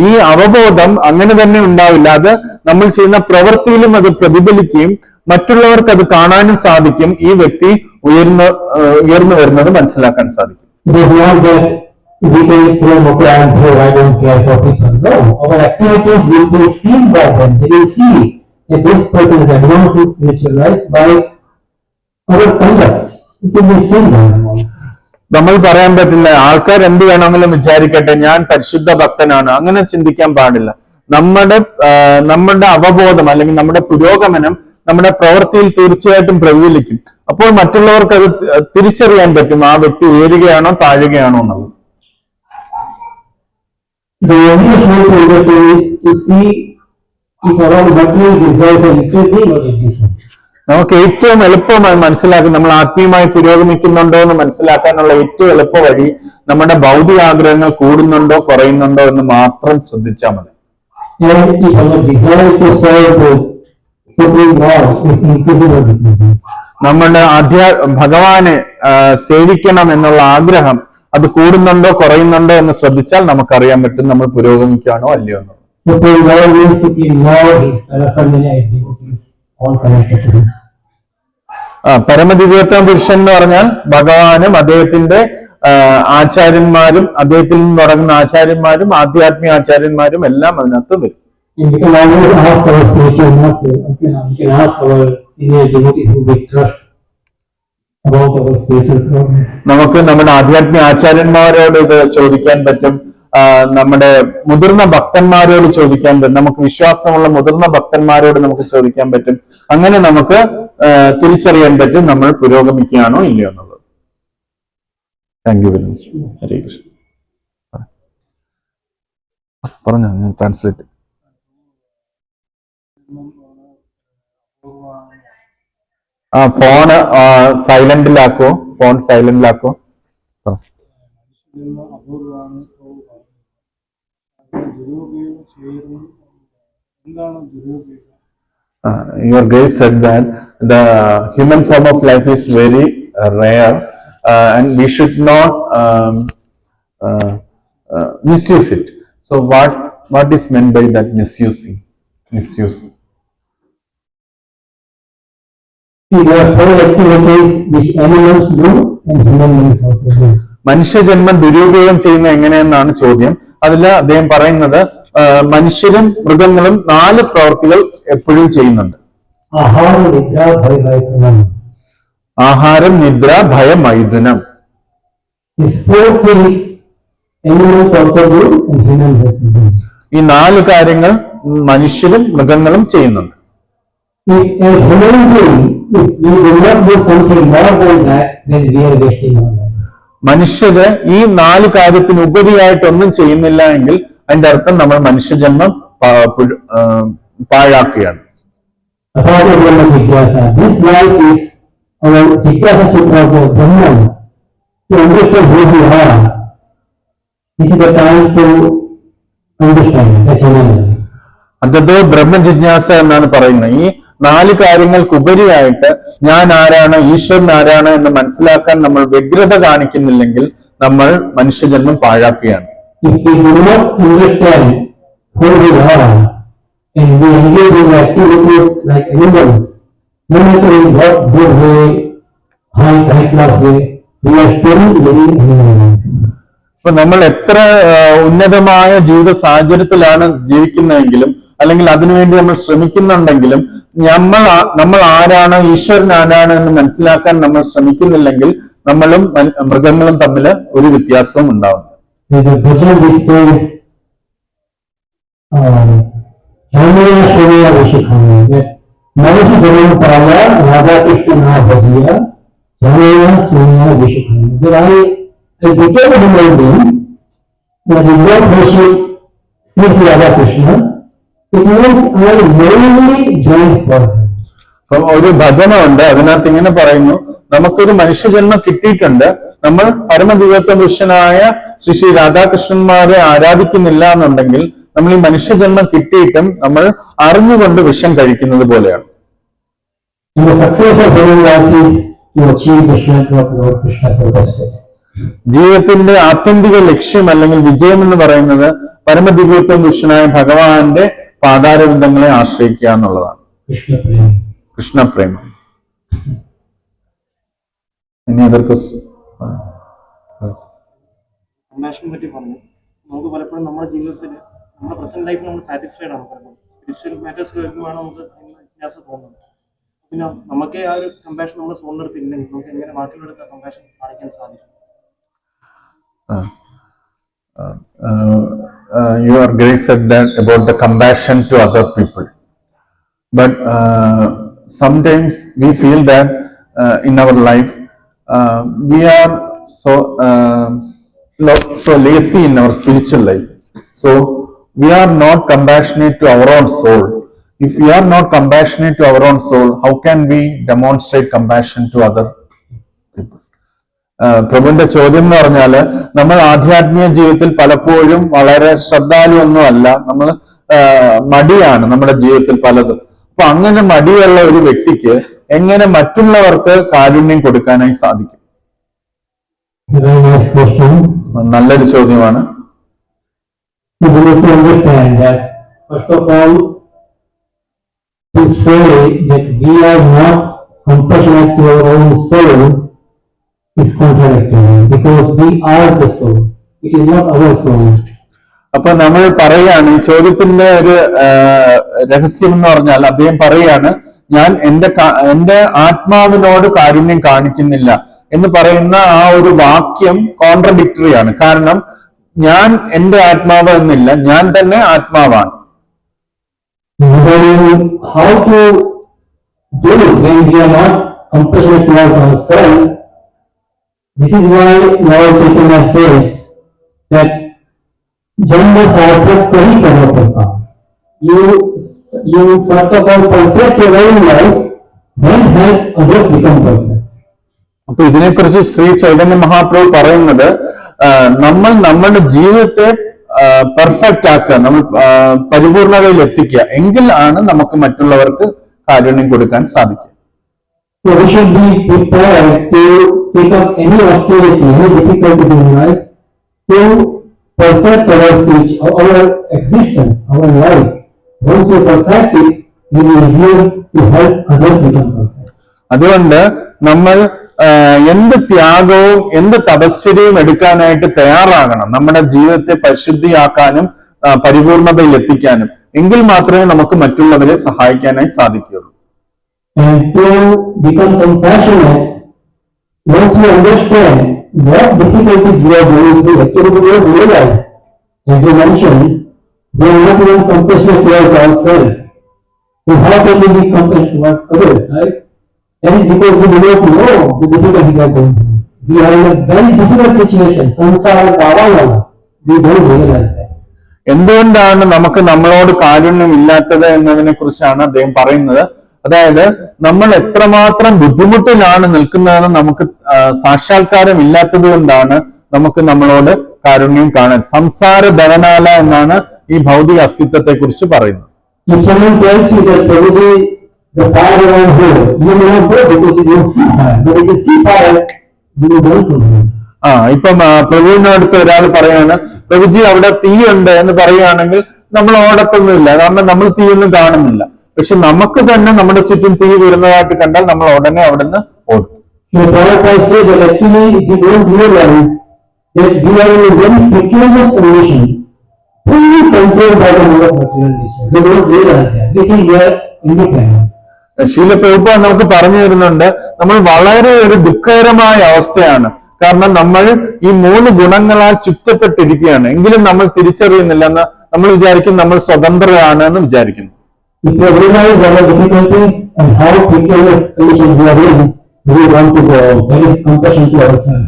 ഈ അവബോധം അങ്ങനെ തന്നെ ഉണ്ടാവില്ല, അത് നമ്മൾ ചെയ്യുന്ന പ്രവൃത്തിയിലും അത് പ്രതിഫലിക്കുകയും മറ്റുള്ളവർക്ക് അത് കാണാനും സാധിക്കും. ഈ വ്യക്തി ഉയർന്നു വരുന്നത് മനസ്സിലാക്കാൻ സാധിക്കും. It is not that we can claim, okay, I am poor, I don't care for people. No, our activities will be seen by them. They will see that this person is advanced in spiritual life by our conduct. It will be seen by them also. നമ്മൾ പറയാൻ പറ്റില്ല, ആൾക്കാർ എന്ത് വേണമെങ്കിലും വിചാരിക്കട്ടെ, ഞാൻ പരിശുദ്ധ ഭക്തനാണ്, അങ്ങനെ ചിന്തിക്കാൻ പാടില്ല. നമ്മുടെ അവബോധം അല്ലെങ്കിൽ നമ്മുടെ പുരോഗമനം നമ്മുടെ പ്രവൃത്തിയിൽ തീർച്ചയായിട്ടും പ്രതിഫലിക്കും. അപ്പോൾ മറ്റുള്ളവർക്ക് അത് തിരിച്ചറിയാൻ പറ്റും ആ വ്യക്തി ഉയരുകയാണോ താഴുകയാണോ എന്നുള്ളത്. The easiest way to understand is to see if our material desires are increasing or reducing. നമുക്ക് ഏറ്റവും എളുപ്പമായി മനസ്സിലാക്കി നമ്മൾ ആത്മീയമായി പുരോഗമിക്കുന്നുണ്ടോ എന്ന് മനസ്സിലാക്കാനുള്ള ഏറ്റവും എളുപ്പ വഴി നമ്മുടെ ഭൗതിക ആഗ്രഹങ്ങൾ കൂടുന്നുണ്ടോ കുറയുന്നുണ്ടോ എന്ന് മാത്രം ശ്രദ്ധിച്ചാൽ മതി. And if our desire to serve the Supreme Lord is increasing or decreasing. നമ്മുടെ ഭഗവാനെ സേവിക്കണം എന്നുള്ള ആഗ്രഹം അത് കൂടുന്നുണ്ടോ കുറയുന്നുണ്ടോ എന്ന് ശ്രദ്ധിച്ചാൽ നമുക്കറിയാൻ പറ്റും നമ്മൾ പുരോഗമിക്കുകയാണോ അല്ലയോ എന്ന്. Supreme Lord means Supreme Lord, His paraphernalia, His devotees, all connected to Him. പരമദിവ്യോത്തമ പുരുഷൻ എന്ന് പറഞ്ഞാൽ ഭഗവാനും അദ്ദേഹത്തിന്റെ ആചാര്യന്മാരും അദ്ദേഹത്തിൽ നിന്ന് തുടങ്ങുന്ന ആചാര്യന്മാരും ആധ്യാത്മിക ആചാര്യന്മാരും എല്ലാം അതിനകത്ത് വരും. And we can always ask our spiritual master, we can ask our senior devotees who we trust about our spiritual progress. നമുക്ക് നമ്മുടെ ആധ്യാത്മിക ആചാര്യന്മാരോട് ഇത് ചോദിക്കാൻ പറ്റും, നമ്മുടെ മുതിർന്ന ഭക്തന്മാരോട് ചോദിക്കാൻ പറ്റും, നമുക്ക് വിശ്വാസമുള്ള മുതിർന്ന ഭക്തന്മാരോട് നമുക്ക് ചോദിക്കാൻ പറ്റും. അങ്ങനെ നമുക്ക് തിരിച്ചറിയാൻ പറ്റും നമ്മൾ പുരോഗമിക്കുകയാണോ ഇല്ലയോ എന്നുള്ളത്. Thank you very much. Hare Krishna. പറഞ്ഞോ, ഞാൻ ട്രാൻസ്ലേറ്റ്. ഫോൺ സൈലന്റിലാക്കോ, ഫോൺ സൈലന്റിലാക്കോ. Your grace said that the human form of life is very rare and we should not misuse it. So what is meant by that misuse? See, there are 4 activities which animals do and human beings also do. മനുഷ്യജന്മം ദുരുപയോഗം ചെയ്യുന്ന എങ്ങനെയെന്നാണ് ചോദ്യം. അതിൽ അദ്ദേഹം പറയുന്നത് മനുഷ്യരും മൃഗങ്ങളും 4 പ്രവൃത്തികൾ എപ്പോഴും ചെയ്യുന്നുണ്ട്. ആഹാരം, നിദ്ര, ഭയ, മൈഥുനം. ഈ 4 കാര്യങ്ങൾ മനുഷ്യരും മൃഗങ്ങളും ചെയ്യുന്നുണ്ട്. If as human being, if we do not do something more than that, then we are wasting our life. മനുഷ്യര് ഈ 4 കാര്യത്തിന് ഉപരിയായിട്ടൊന്നും ചെയ്യുന്നില്ല എങ്കിൽ അതിന്റെ അർത്ഥം നമ്മൾ മനുഷ്യജന്മം പാഴാക്കുകയാണ്. Apart from Jigyasa, this life is our Jigyasa Sutra for Brahman. To understand who we are, this is the time to understand as human life. അതത് ബ്രഹ്മജിജ്ഞാസ എന്നാണ് പറയുന്നത്. ഈ 4 കാര്യങ്ങൾക്കുപരിയായിട്ട് ഞാൻ ആരാണ്, ഈശ്വരൻ ആരാണ് എന്ന് മനസ്സിലാക്കാൻ നമ്മൾ വ്യഗ്രത കാണിക്കുന്നില്ലെങ്കിൽ നമ്മൾ മനുഷ്യജന്മം പാഴാക്കുകയാണ്. If we do not understand who we are and we engage in activities like animals, no matter in what good way, high class way, we are still living animal life. അപ്പൊ നമ്മൾ എത്ര ഉന്നതമായ ജീവിത സാഹചര്യത്തിലാണ് ജീവിക്കുന്നതെങ്കിലും അല്ലെങ്കിൽ അതിനുവേണ്ടി നമ്മൾ ശ്രമിക്കുന്നുണ്ടെങ്കിലും നമ്മൾ ആരാണ്, ഈശ്വരൻ ആരാണ് എന്ന് മനസ്സിലാക്കാൻ നമ്മൾ ശ്രമിക്കുന്നില്ലെങ്കിൽ നമ്മളും മൃഗങ്ങളും തമ്മിൽ ഒരു വ്യത്യാസവും ഉണ്ടാവും. I became a human being, but I did not worship Sri Radha Krishna. It means I willingly joined person. അപ്പം ഒരു ഭജനമുണ്ട്, അതിനകത്ത് ഇങ്ങനെ പറയുന്നു, നമുക്കൊരു മനുഷ്യജന്മം കിട്ടിയിട്ടുണ്ട്, നമ്മൾ പരമദിവ്യത്വ പുരുഷനായ ശ്രീ രാധാകൃഷ്ണന്മാരെ ആരാധിക്കുന്നില്ല എന്നുണ്ടെങ്കിൽ നമ്മൾ ഈ മനുഷ്യജന്മം കിട്ടിയിട്ടും നമ്മൾ അറിഞ്ഞുകൊണ്ട് വിഷം കഴിക്കുന്നത് പോലെയാണ്. And the success of human life is to achieve the shelter of Lord Krishna's lotus feet. ജീവിതത്തിന്റെ ആത്യന്തിക ലക്ഷ്യം അല്ലെങ്കിൽ വിജയം എന്ന് പറയുന്നത് പരമദിവ്യത്വ പുരുഷനായ ഭഗവാന്റെ പാതാരബന്ധങ്ങളെ ആശ്രയിക്കുക എന്നുള്ളതാണ്. കൃഷ്ണപ്രേമം. ഇനി അതർ ക്വസ്റ്റ്യൻ? കമ്പാഷനെ പറ്റി പറഞ്ഞു. നമുക്ക് പലപ്പോഴും നമ്മുടെ ജീവിതത്തിൽ നമ്മുടെ പ്രസന്റ് ലൈഫ് നമ്മൾ സാറ്റിസ്ഫൈഡ് ആണ് പലപ്പോഴും. സ്പിരിച്വൽ മാറ്റേഴ്സ് വരുമ്പോഴാണ് നമുക്ക് വ്യത്യാസം തോന്നുന്നത്. പിന്നെ നമുക്കേ ആ ഒരു കമ്പാഷൻ നമ്മുടെ സോണിലെടുത്തില്ലെങ്കിൽ നമുക്ക് എങ്ങനെ ബാക്കിയുള്ളവർക്ക് കമ്പാഷൻ കാണിക്കാൻ സാധിക്കും? Your Grace said that about the compassion to other people, but sometimes we feel that in our life we are so lazy in our spiritual life, so we are not compassionate to our own soul. If we are not compassionate to our own soul, how can we demonstrate compassion to other people? പ്രഭുവിന്റെ ചോദ്യം എന്ന് പറഞ്ഞാല് നമ്മൾ ആധ്യാത്മിക ജീവിതത്തിൽ പലപ്പോഴും വളരെ ശ്രദ്ധാലുവൊന്നും അല്ല, നമ്മൾ മടിയാണ് നമ്മുടെ ജീവിതത്തിൽ പലതും. അപ്പൊ അങ്ങനെ മടിയുള്ള ഒരു വ്യക്തിക്ക് എങ്ങനെ മറ്റുള്ളവർക്ക് കാരുണ്യം കൊടുക്കാനായി സാധിക്കും? നല്ലൊരു ചോദ്യമാണ്. First of all, to say that we are not compassionate to our own soul is contradictory, because we are the soul. It is not our soul. അപ്പൊ നമ്മൾ പറയാണ്, ഈ ചോദ്യത്തിന്റെ ഒരു രഹസ്യം എന്ന് പറഞ്ഞാൽ അദ്ദേഹം പറയാണ്, ഞാൻ എന്റെ ആത്മാവിനോട് കാരുണ്യം കാണിക്കുന്നില്ല എന്ന് പറയുന്ന ആ ഒരു വാക്യം കോൺട്രഡിക്ടറി ആണ്. കാരണം ഞാൻ എന്റെ ആത്മാവ് എന്നില്ല, ഞാൻ തന്നെ ആത്മാവാണ്. How to do it when we are not compassionate towards ourselves? This is why Lord Chaitanya says that Janma Sarthak Kahi Karma Parta. You first of all perfect your own life, then help others become perfect. അപ്പൊ ഇതിനെക്കുറിച്ച് ശ്രീ ചൈതന്യ മഹാപ്രഭു പറയുന്നത്, നമ്മൾ നമ്മുടെ ജീവിതത്തെ perfect ആക്കുക, നമ്മൾ പരിപൂർണതയിൽ എത്തിക്കുക, എങ്കിൽ ആണ് നമുക്ക് മറ്റുള്ളവർക്ക് കാരുണ്യം കൊടുക്കാൻ സാധിക്കുക. So we should be prepared to take up any austerity, any difficulties in life to perfect our speech, our existence, our life. Once we perfect it, it is easier to help others become perfect. അതുകൊണ്ട് നമ്മൾ എന്ത് ത്യാഗവും എന്ത് തപശ്ചര്യവും എടുക്കാനായിട്ട് തയ്യാറാകണം, നമ്മുടെ ജീവിതത്തെ പരിശുദ്ധിയാക്കാനും പരിപൂർണതയിൽ എത്തിക്കാനും. എങ്കിൽ മാത്രമേ നമുക്ക് മറ്റുള്ളവരെ സഹായിക്കാനായി സാധിക്കുകയുള്ളൂ. And to become compassionate, once we understand what difficulties we are going through, actually we have realized, as you mentioned, we are not even compassionate towards ourselves. So how can we be compassionate towards others, right? That is because we do not know the difficulty we are going through. We are in a very difficult situation. Samsara Kavana. We don't realize that. എന്തുകൊണ്ടാണ് നമുക്ക് നമ്മളോട് കാരുണ്യം ഇല്ലാത്തത് എന്നതിനെ കുറിച്ചാണ് അദ്ദേഹം പറയുന്നത്. അതായത് നമ്മൾ എത്രമാത്രം ബുദ്ധിമുട്ടിലാണ് നിൽക്കുന്നതെന്ന് നമുക്ക് സാക്ഷാത്കാരം ഇല്ലാത്തത് കൊണ്ടാണ് നമുക്ക് നമ്മളോട് കാരുണ്യം കാണാൻ. സംസാര ധവനാല എന്നാണ് ഈ ഭൗതിക അസ്തിത്വത്തെ കുറിച്ച് പറയുന്നത്. If someone tells you that Prabhuji, the fire around here, you may not go because you don't see fire. But if you see fire, you don't know. ഇപ്പം പ്രഭുവിന്റെ അടുത്ത് ഒരാൾ പറയാണ്, പ്രഭുജി അവിടെ തീയുണ്ട് എന്ന് പറയുകയാണെങ്കിൽ നമ്മൾ ഓടത്തൊന്നുമില്ല, കാരണം നമ്മൾ തീയൊന്നും കാണുന്നില്ല. പക്ഷെ നമുക്ക് തന്നെ നമ്മുടെ ചുറ്റും തീ വരുന്നതായിട്ട് കണ്ടാൽ നമ്മൾ ഉടനെ അവിടുന്ന് ഓടും. So Prabhupada says that actually if you don't realize that we are in a very precarious condition, fully controlled by the mode of material nature. We don't realize that. We think we are independent. ശീല പ്രഭുപാദ് നമുക്ക് പറഞ്ഞു തരുന്നുണ്ട്, നമ്മൾ വളരെ ഒരു ദുഃഖകരമായ അവസ്ഥയാണ്. കാരണം നമ്മൾ ഈ 3 ഗുണങ്ങളാൽ ചുറ്റപ്പെട്ടിരിക്കുകയാണ്. എങ്കിലും നമ്മൾ തിരിച്ചറിയുന്നില്ലെന്ന് നമ്മൾ വിചാരിക്കും നമ്മൾ സ്വതന്ത്രരാണ് എന്ന് വിചാരിക്കുന്നു. If we realize our difficulties and how precarious condition we are in, we want to go. That is compassion to ourselves.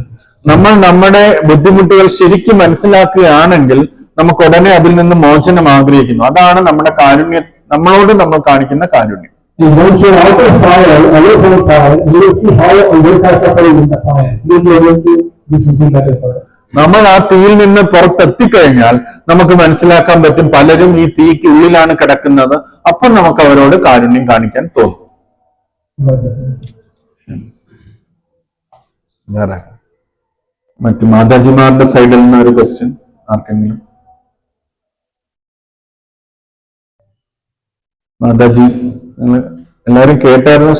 നമ്മൾ നമ്മുടെ ബുദ്ധിമുട്ടുകൾ ശരിക്കും മനസ്സിലാക്കുകയാണെങ്കിൽ നമുക്ക് ഉടനെ അതിൽ നിന്ന് മോചനം ആഗ്രഹിക്കുന്നു. അതാണ് നമ്മുടെ കാരുണ്യം, നമ്മളോട് നമ്മൾ കാണിക്കുന്ന കാരുണ്യം. And once you are out of fire, away from fire, you will see how others are suffering in the fire. You will be able to do something better for us. നമ്മൾ ആ തീയിൽ നിന്ന് പുറത്തെത്തിക്കഴിഞ്ഞാൽ നമുക്ക് മനസ്സിലാക്കാൻ പറ്റും പലരും ഈ തീക്ക് ഉള്ളിലാണ് കിടക്കുന്നത്. അപ്പം നമുക്ക് അവരോട് കാരുണ്യം കാണിക്കാൻ തോന്നും. വേറെ മറ്റു മാതാജിമാരുടെ സൈഡിൽ നിന്ന് ഒരു ക്വസ്റ്റ്യൻ ആർക്കെങ്കിലും? മാതാജീസ് നിങ്ങൾ എല്ലാവരും കേട്ടായിരുന്നു?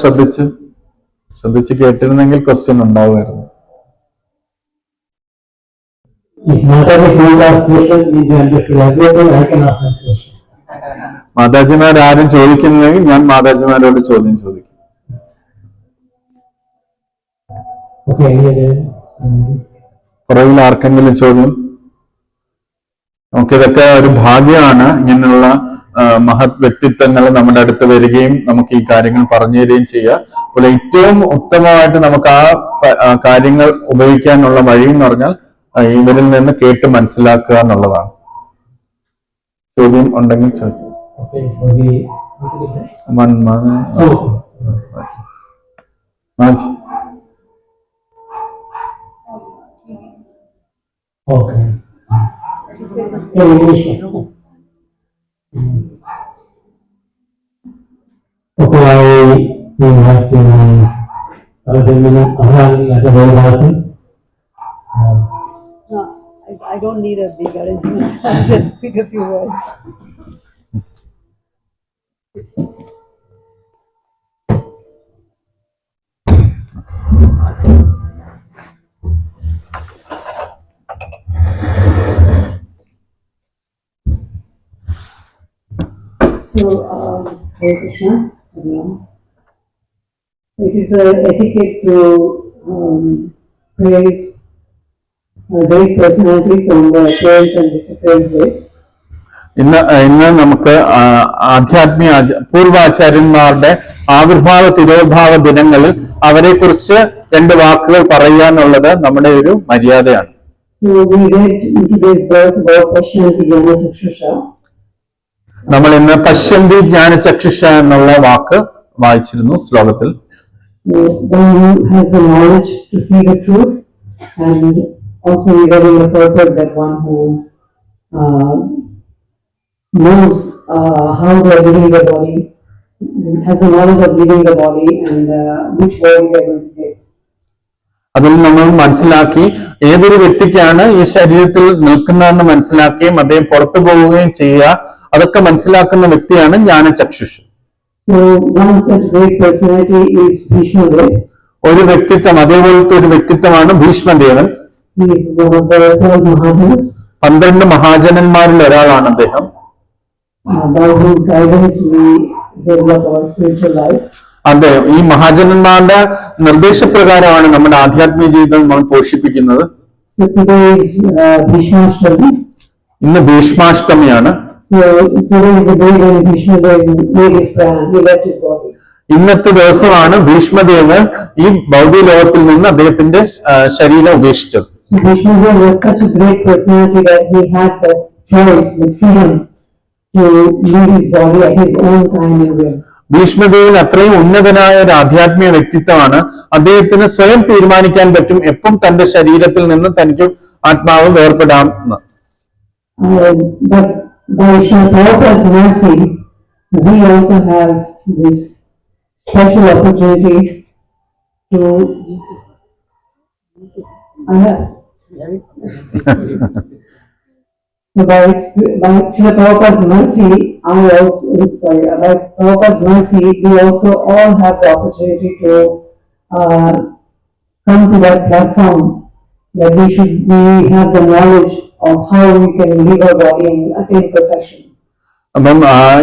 ശ്രദ്ധിച്ച് കേട്ടിരുന്നെങ്കിൽ question ഉണ്ടാവുമായിരുന്നു. If Mataji can't ask questions, we can understood everything. I can ask my questions. മാതാജിമാരാരും ചോദിക്കുന്നെങ്കിൽ ഞാൻ മാതാജിമാരോട് ചോദ്യം ചോദിക്കും. Okay, പുറകിൽ ആർക്കെങ്കിലും ചോദ്യം? നമുക്കിതൊക്കെ ഒരു ഭാഗ്യമാണ്, ഇങ്ങനെയുള്ള മഹത് വ്യക്തിത്വങ്ങൾ നമ്മുടെ അടുത്ത് വരികയും നമുക്ക് ഈ കാര്യങ്ങൾ പറഞ്ഞു തരികയും ചെയ്യുക. അപ്പോൾ ഏറ്റവും ഉത്തമമായിട്ട് നമുക്ക് ആ കാര്യങ്ങൾ ഉപയോഗിക്കാനുള്ള വഴി എന്ന് പറഞ്ഞാൽ ഇവരിൽ നിന്ന് കേട്ട് മനസ്സിലാക്കുക എന്നുള്ളതാണ്. ചോദ്യം ഉണ്ടെങ്കിൽ ചോദിക്കും. Okay, so we Okay. So English. Okay, I invite you Sarojini Ahrali at the very last. No, I don't need a big arrangement. I'll just pick a few words. So, Hare Krishna, everyone. It is etiquette to praise great personalities on the appearance and disappearance days. ഇന്ന് നമുക്ക് ആധ്യാത്മിക പൂർവാചാര്യന്മാരുടെ ആവിർഭാവ തിരോഭാവ ദിനങ്ങളിൽ അവരെ കുറിച്ച് 2 വാക്കുകൾ പറയാനുള്ളത് നമ്മുടെ ഒരു മര്യാദയാണ്. So we read in today's verse about Pashyanti Jnana Chakshusha. നമ്മൾ ഇന്ന് പശ്യന്തി ജ്ഞാനചക്ഷുഷ എന്നുള്ള വാക്ക് വായിച്ചിരുന്നു ശ്ലോകത്തിൽ. One who has the knowledge to see the truth, and also we read in the purport that one who knows how they are living the body, has the knowledge of living the body and which body they are going to take. അതിൽ നമ്മൾ മനസ്സിലാക്കി ഏതൊരു വ്യക്തിക്കാണ് ഈ ശരീരത്തിൽ നിൽക്കുന്നതെന്ന് മനസ്സിലാക്കുകയും അദ്ദേഹം പുറത്തു പോവുകയും ചെയ്യുക, അതൊക്കെ മനസ്സിലാക്കുന്ന വ്യക്തിയാണ് ജ്ഞാനചക്ഷുഷ്. So one such great personality is Bhishma Dev. ഒരു വ്യക്തിത്വം, അതേപോലത്തെ ഒരു വ്യക്തിത്വമാണ് ഭീഷ്മദേവൻ. He is one of the 12 Mahajanas. 12 മഹാജനന്മാരിൽ ഒരാളാണ് അദ്ദേഹം. By whose guidance we develop our spiritual life. അതെ, ഈ മഹാജനന്മാരുടെ നിർദ്ദേശപ്രകാരമാണ് നമ്മുടെ ആധ്യാത്മിക ജീവിതം നമ്മൾ പോഷിപ്പിക്കുന്നത്. So today is Bhishmashtami. ഇന്ന് ഭീഷ്മാഷ്ടമിയാണ്. So today is the day when Bhishma Dev made his plan, he left his body. ഇന്നത്തെ ദിവസമാണ് ഭീഷ്മദേവൻ ഈ ഭൗതിക ലോകത്തിൽ നിന്ന് അദ്ദേഹത്തിന്റെ ശരീരം ഉപേക്ഷിച്ചത്. So Bhishma Dev was such a great personality that he had the choice, the freedom to leave his body at his own time and will. ഭീഷ്മദേവൻ അത്രയും ഉന്നതനായ ഒരു ആധ്യാത്മിക വ്യക്തിത്വമാണ്. അദ്ദേഹത്തിന് സ്വയം തീരുമാനിക്കാൻ പറ്റും എപ്പം തന്റെ ശരീരത്തിൽ നിന്ന് തനിക്ക് ആത്മാവ് വേർപെടാം എന്ന്. But by Srila Prabhupada's mercy, we also have this special opportunity to. So by Srila Prabhupada's mercy, by Prabhupada's mercy, we also all have the opportunity to come to that platform that we have the knowledge of how we can leave our body and attain perfection. അപ്പം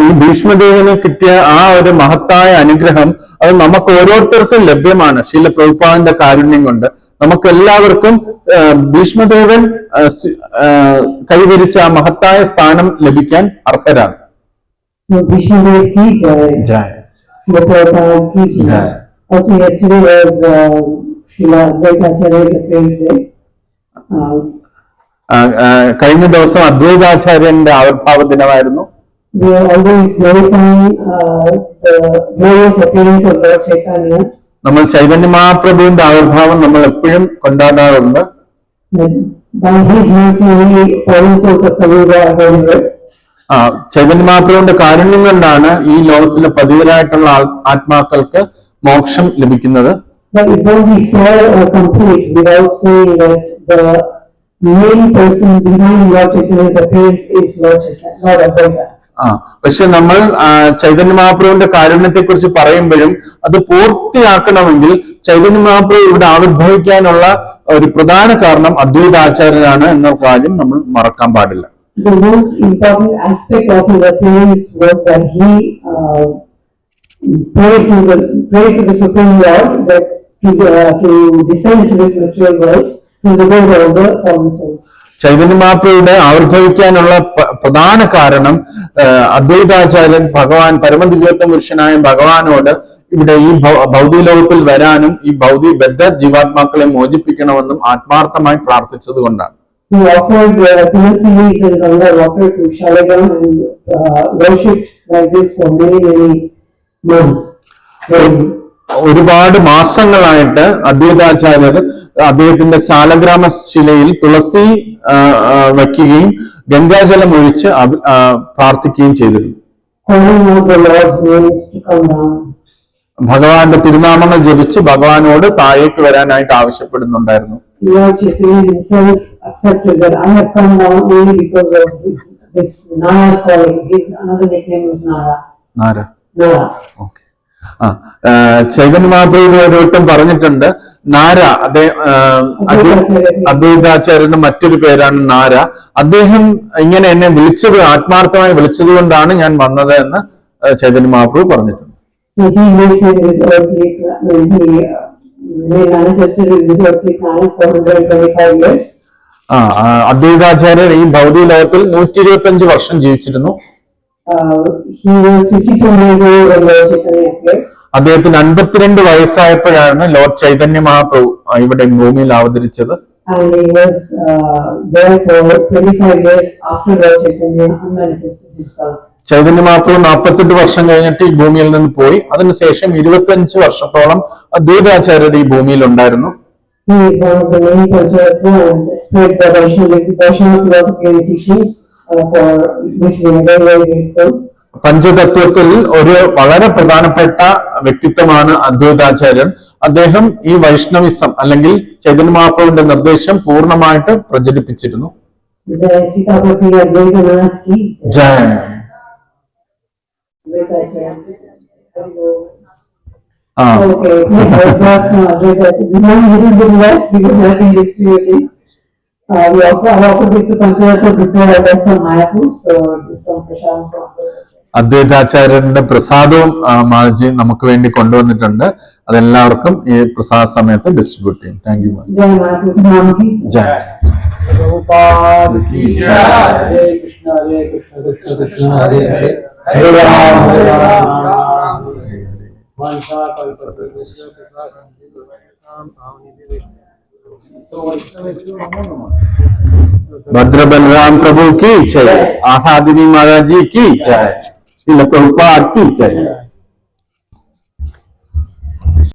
ഈ ഭീഷ്മദേവന് കിട്ടിയ ആ ഒരു മഹത്തായ അനുഗ്രഹം അത് നമുക്ക് ഓരോരുത്തർക്കും ലഭ്യമാണ്. ശീല പ്രഭുപാദിന്റെ കാരുണ്യം കൊണ്ട് നമുക്ക് എല്ലാവർക്കും ഭീഷ്മദേവൻ കൈവരിച്ച ആ മഹത്തായ സ്ഥാനം ലഭിക്കാൻ അർഹരാണ്. Also yesterday was Srila Advaitacharya's appearance day. കഴിഞ്ഞ ദിവസം അദ്വൈതാചാര്യന്റെ ആവിർഭാവ ദിനമായിരുന്നു. We are always glorifying the glorious appearance of Lord Chaitanya. നമ്മൾ ചൈതന്യ മഹാപ്രഭുവിന്റെ ആവിർഭാവം നമ്മൾ എപ്പോഴും കൊണ്ടാടാറുണ്ട്. By his mercy, only fallen souls of Kaliuga are delivered. Chaitanya മഹാപ്രഭുവിന്റെ കാരുണ്യം കൊണ്ടാണ് ഈ ലോകത്തിലെ പതിവരായിട്ടുള്ള ആത്മാക്കൾക്ക് മോക്ഷം ലഭിക്കുന്നത്. But it won't be fair or complete without saying that the main person behind Lord Chaitanya's appearance is Lord Chaitanya, Lord Advaita. പക്ഷെ നമ്മൾ ചൈതന്യ മഹാപ്രഭുവിന്റെ കാരുണ്യത്തെ കുറിച്ച് പറയുമ്പോഴും അത് പൂർത്തിയാക്കണമെങ്കിൽ ചൈതന്യ മഹാപ്രഭു ഇവിടെ ആവിർഭവിക്കാനുള്ള ഒരു പ്രധാന കാരണം അദ്വൈതാചാര്യനാണ് എന്ന കാര്യം നമ്മൾ മറക്കാൻ പാടില്ല. The most important aspect of his appearance was that he prayed to the Supreme Lord that to descend to this material world to liberate all the fallen souls. Chaitanya മഹാപ്രഭുവിടെ ആവിർഭവിക്കാനുള്ള പ്രധാന കാരണം അദ്വൈതാചാര്യൻ ഭഗവാൻ പരമദിവ്യോത്തമ പുരുഷനായ ഭഗവാനോട് ഇവിടെ ഈ ഭൗതിക ലോകത്തിൽ വരാനും ഈ ഭൗതിക ബദ്ധ ജീവാത്മാക്കളെ മോചിപ്പിക്കണമെന്നും ആത്മാർത്ഥമായി പ്രാർത്ഥിച്ചത് കൊണ്ടാണ്. He offered tulsi leaves and ganga water to Shaligam and worshipped like this for many months. ഒരുപാട് മാസങ്ങളായിട്ട് അദ്വൈതാചാര്യർ അദ്ദേഹത്തിന്റെ ശാലഗ്രാമ ശിലയിൽ തുളസി വയ്ക്കുകയും ഗംഗാജലം ഒഴിച്ച് പ്രാർത്ഥിക്കുകയും ചെയ്തിരുന്നു. ഭഗവാന്റെ തിരുനാമങ്ങൾ ജപിച്ച് ഭഗവാനോട് താഴേക്ക് വരാനായിട്ട് ആവശ്യപ്പെടുന്നുണ്ടായിരുന്നു. ചൈതന്യ മഹാപ്രഭു ഒരിടത്തും പറഞ്ഞിട്ടുണ്ട്, നാര അദ്വൈതാചാര്യന്റെ മറ്റൊരു പേരാണ് നാര. അദ്ദേഹം ഇങ്ങനെ എന്നെ വിളിച്ചത് ആത്മാർത്ഥമായി വിളിച്ചത് കൊണ്ടാണ് ഞാൻ വന്നത് എന്ന് ചൈതന്യ മഹാപ്രഭു പറഞ്ഞിട്ടുണ്ട്. അദ്വൈതാചാര്യർ ഈ ഭൗതിക ലോകത്തിൽ 125 വർഷം ജീവിച്ചിരുന്നു. അദ്ദേഹത്തിന് 52 വയസ്സായപ്പോഴാണ് ലോർഡ് ചൈതന്യ മഹാപ്രഭു ഇവിടെ ഭൂമിയിൽ അവതരിച്ചത്. ചൈതന്യ മഹാപ്രഭു 48 വർഷം കഴിഞ്ഞിട്ട് ഈ ഭൂമിയിൽ നിന്ന് പോയി. അതിനുശേഷം 25 വർഷത്തോളം അദ്വൈതാചാര്യർ ഈ ഭൂമിയിൽ ഉണ്ടായിരുന്നു. പഞ്ചതത്വത്തിൽ ഒരു വളരെ പ്രധാനപ്പെട്ട വ്യക്തിത്വമാണ് അദ്വൈതാചാര്യൻ. അദ്ദേഹം ഈ വൈഷ്ണവിസം അല്ലെങ്കിൽ ചൈതന്യ മഹാപ്രഭുവിന്റെ നിർദ്ദേശം പൂർണ്ണമായിട്ട് പ്രചരിപ്പിച്ചിരുന്നു. ജയ അദ്വൈതാചാര്യന്റെ പ്രസാദവും മാജി നമുക്ക് വേണ്ടി കൊണ്ടുവന്നിട്ടുണ്ട്. അതെല്ലാവർക്കും ഈ പ്രസാദ സമയത്ത് ഡിസ്ട്രിബ്യൂട്ട് ചെയ്യും. Thank you. ജയ प्रभुपाद की जय। हरे कृष्ण कृष्ण कृष्ण हरे हरे, हरे राम राम राम हरे हरे। वांछा कल्पतरुभ्यश्च कृपा सिन्धुभ्यः पावनेभ्यः तो भद्र बलराम प्रभु की जय, आहादिनी महाराज जी की जय, श्रील प्रभुपाद की जय।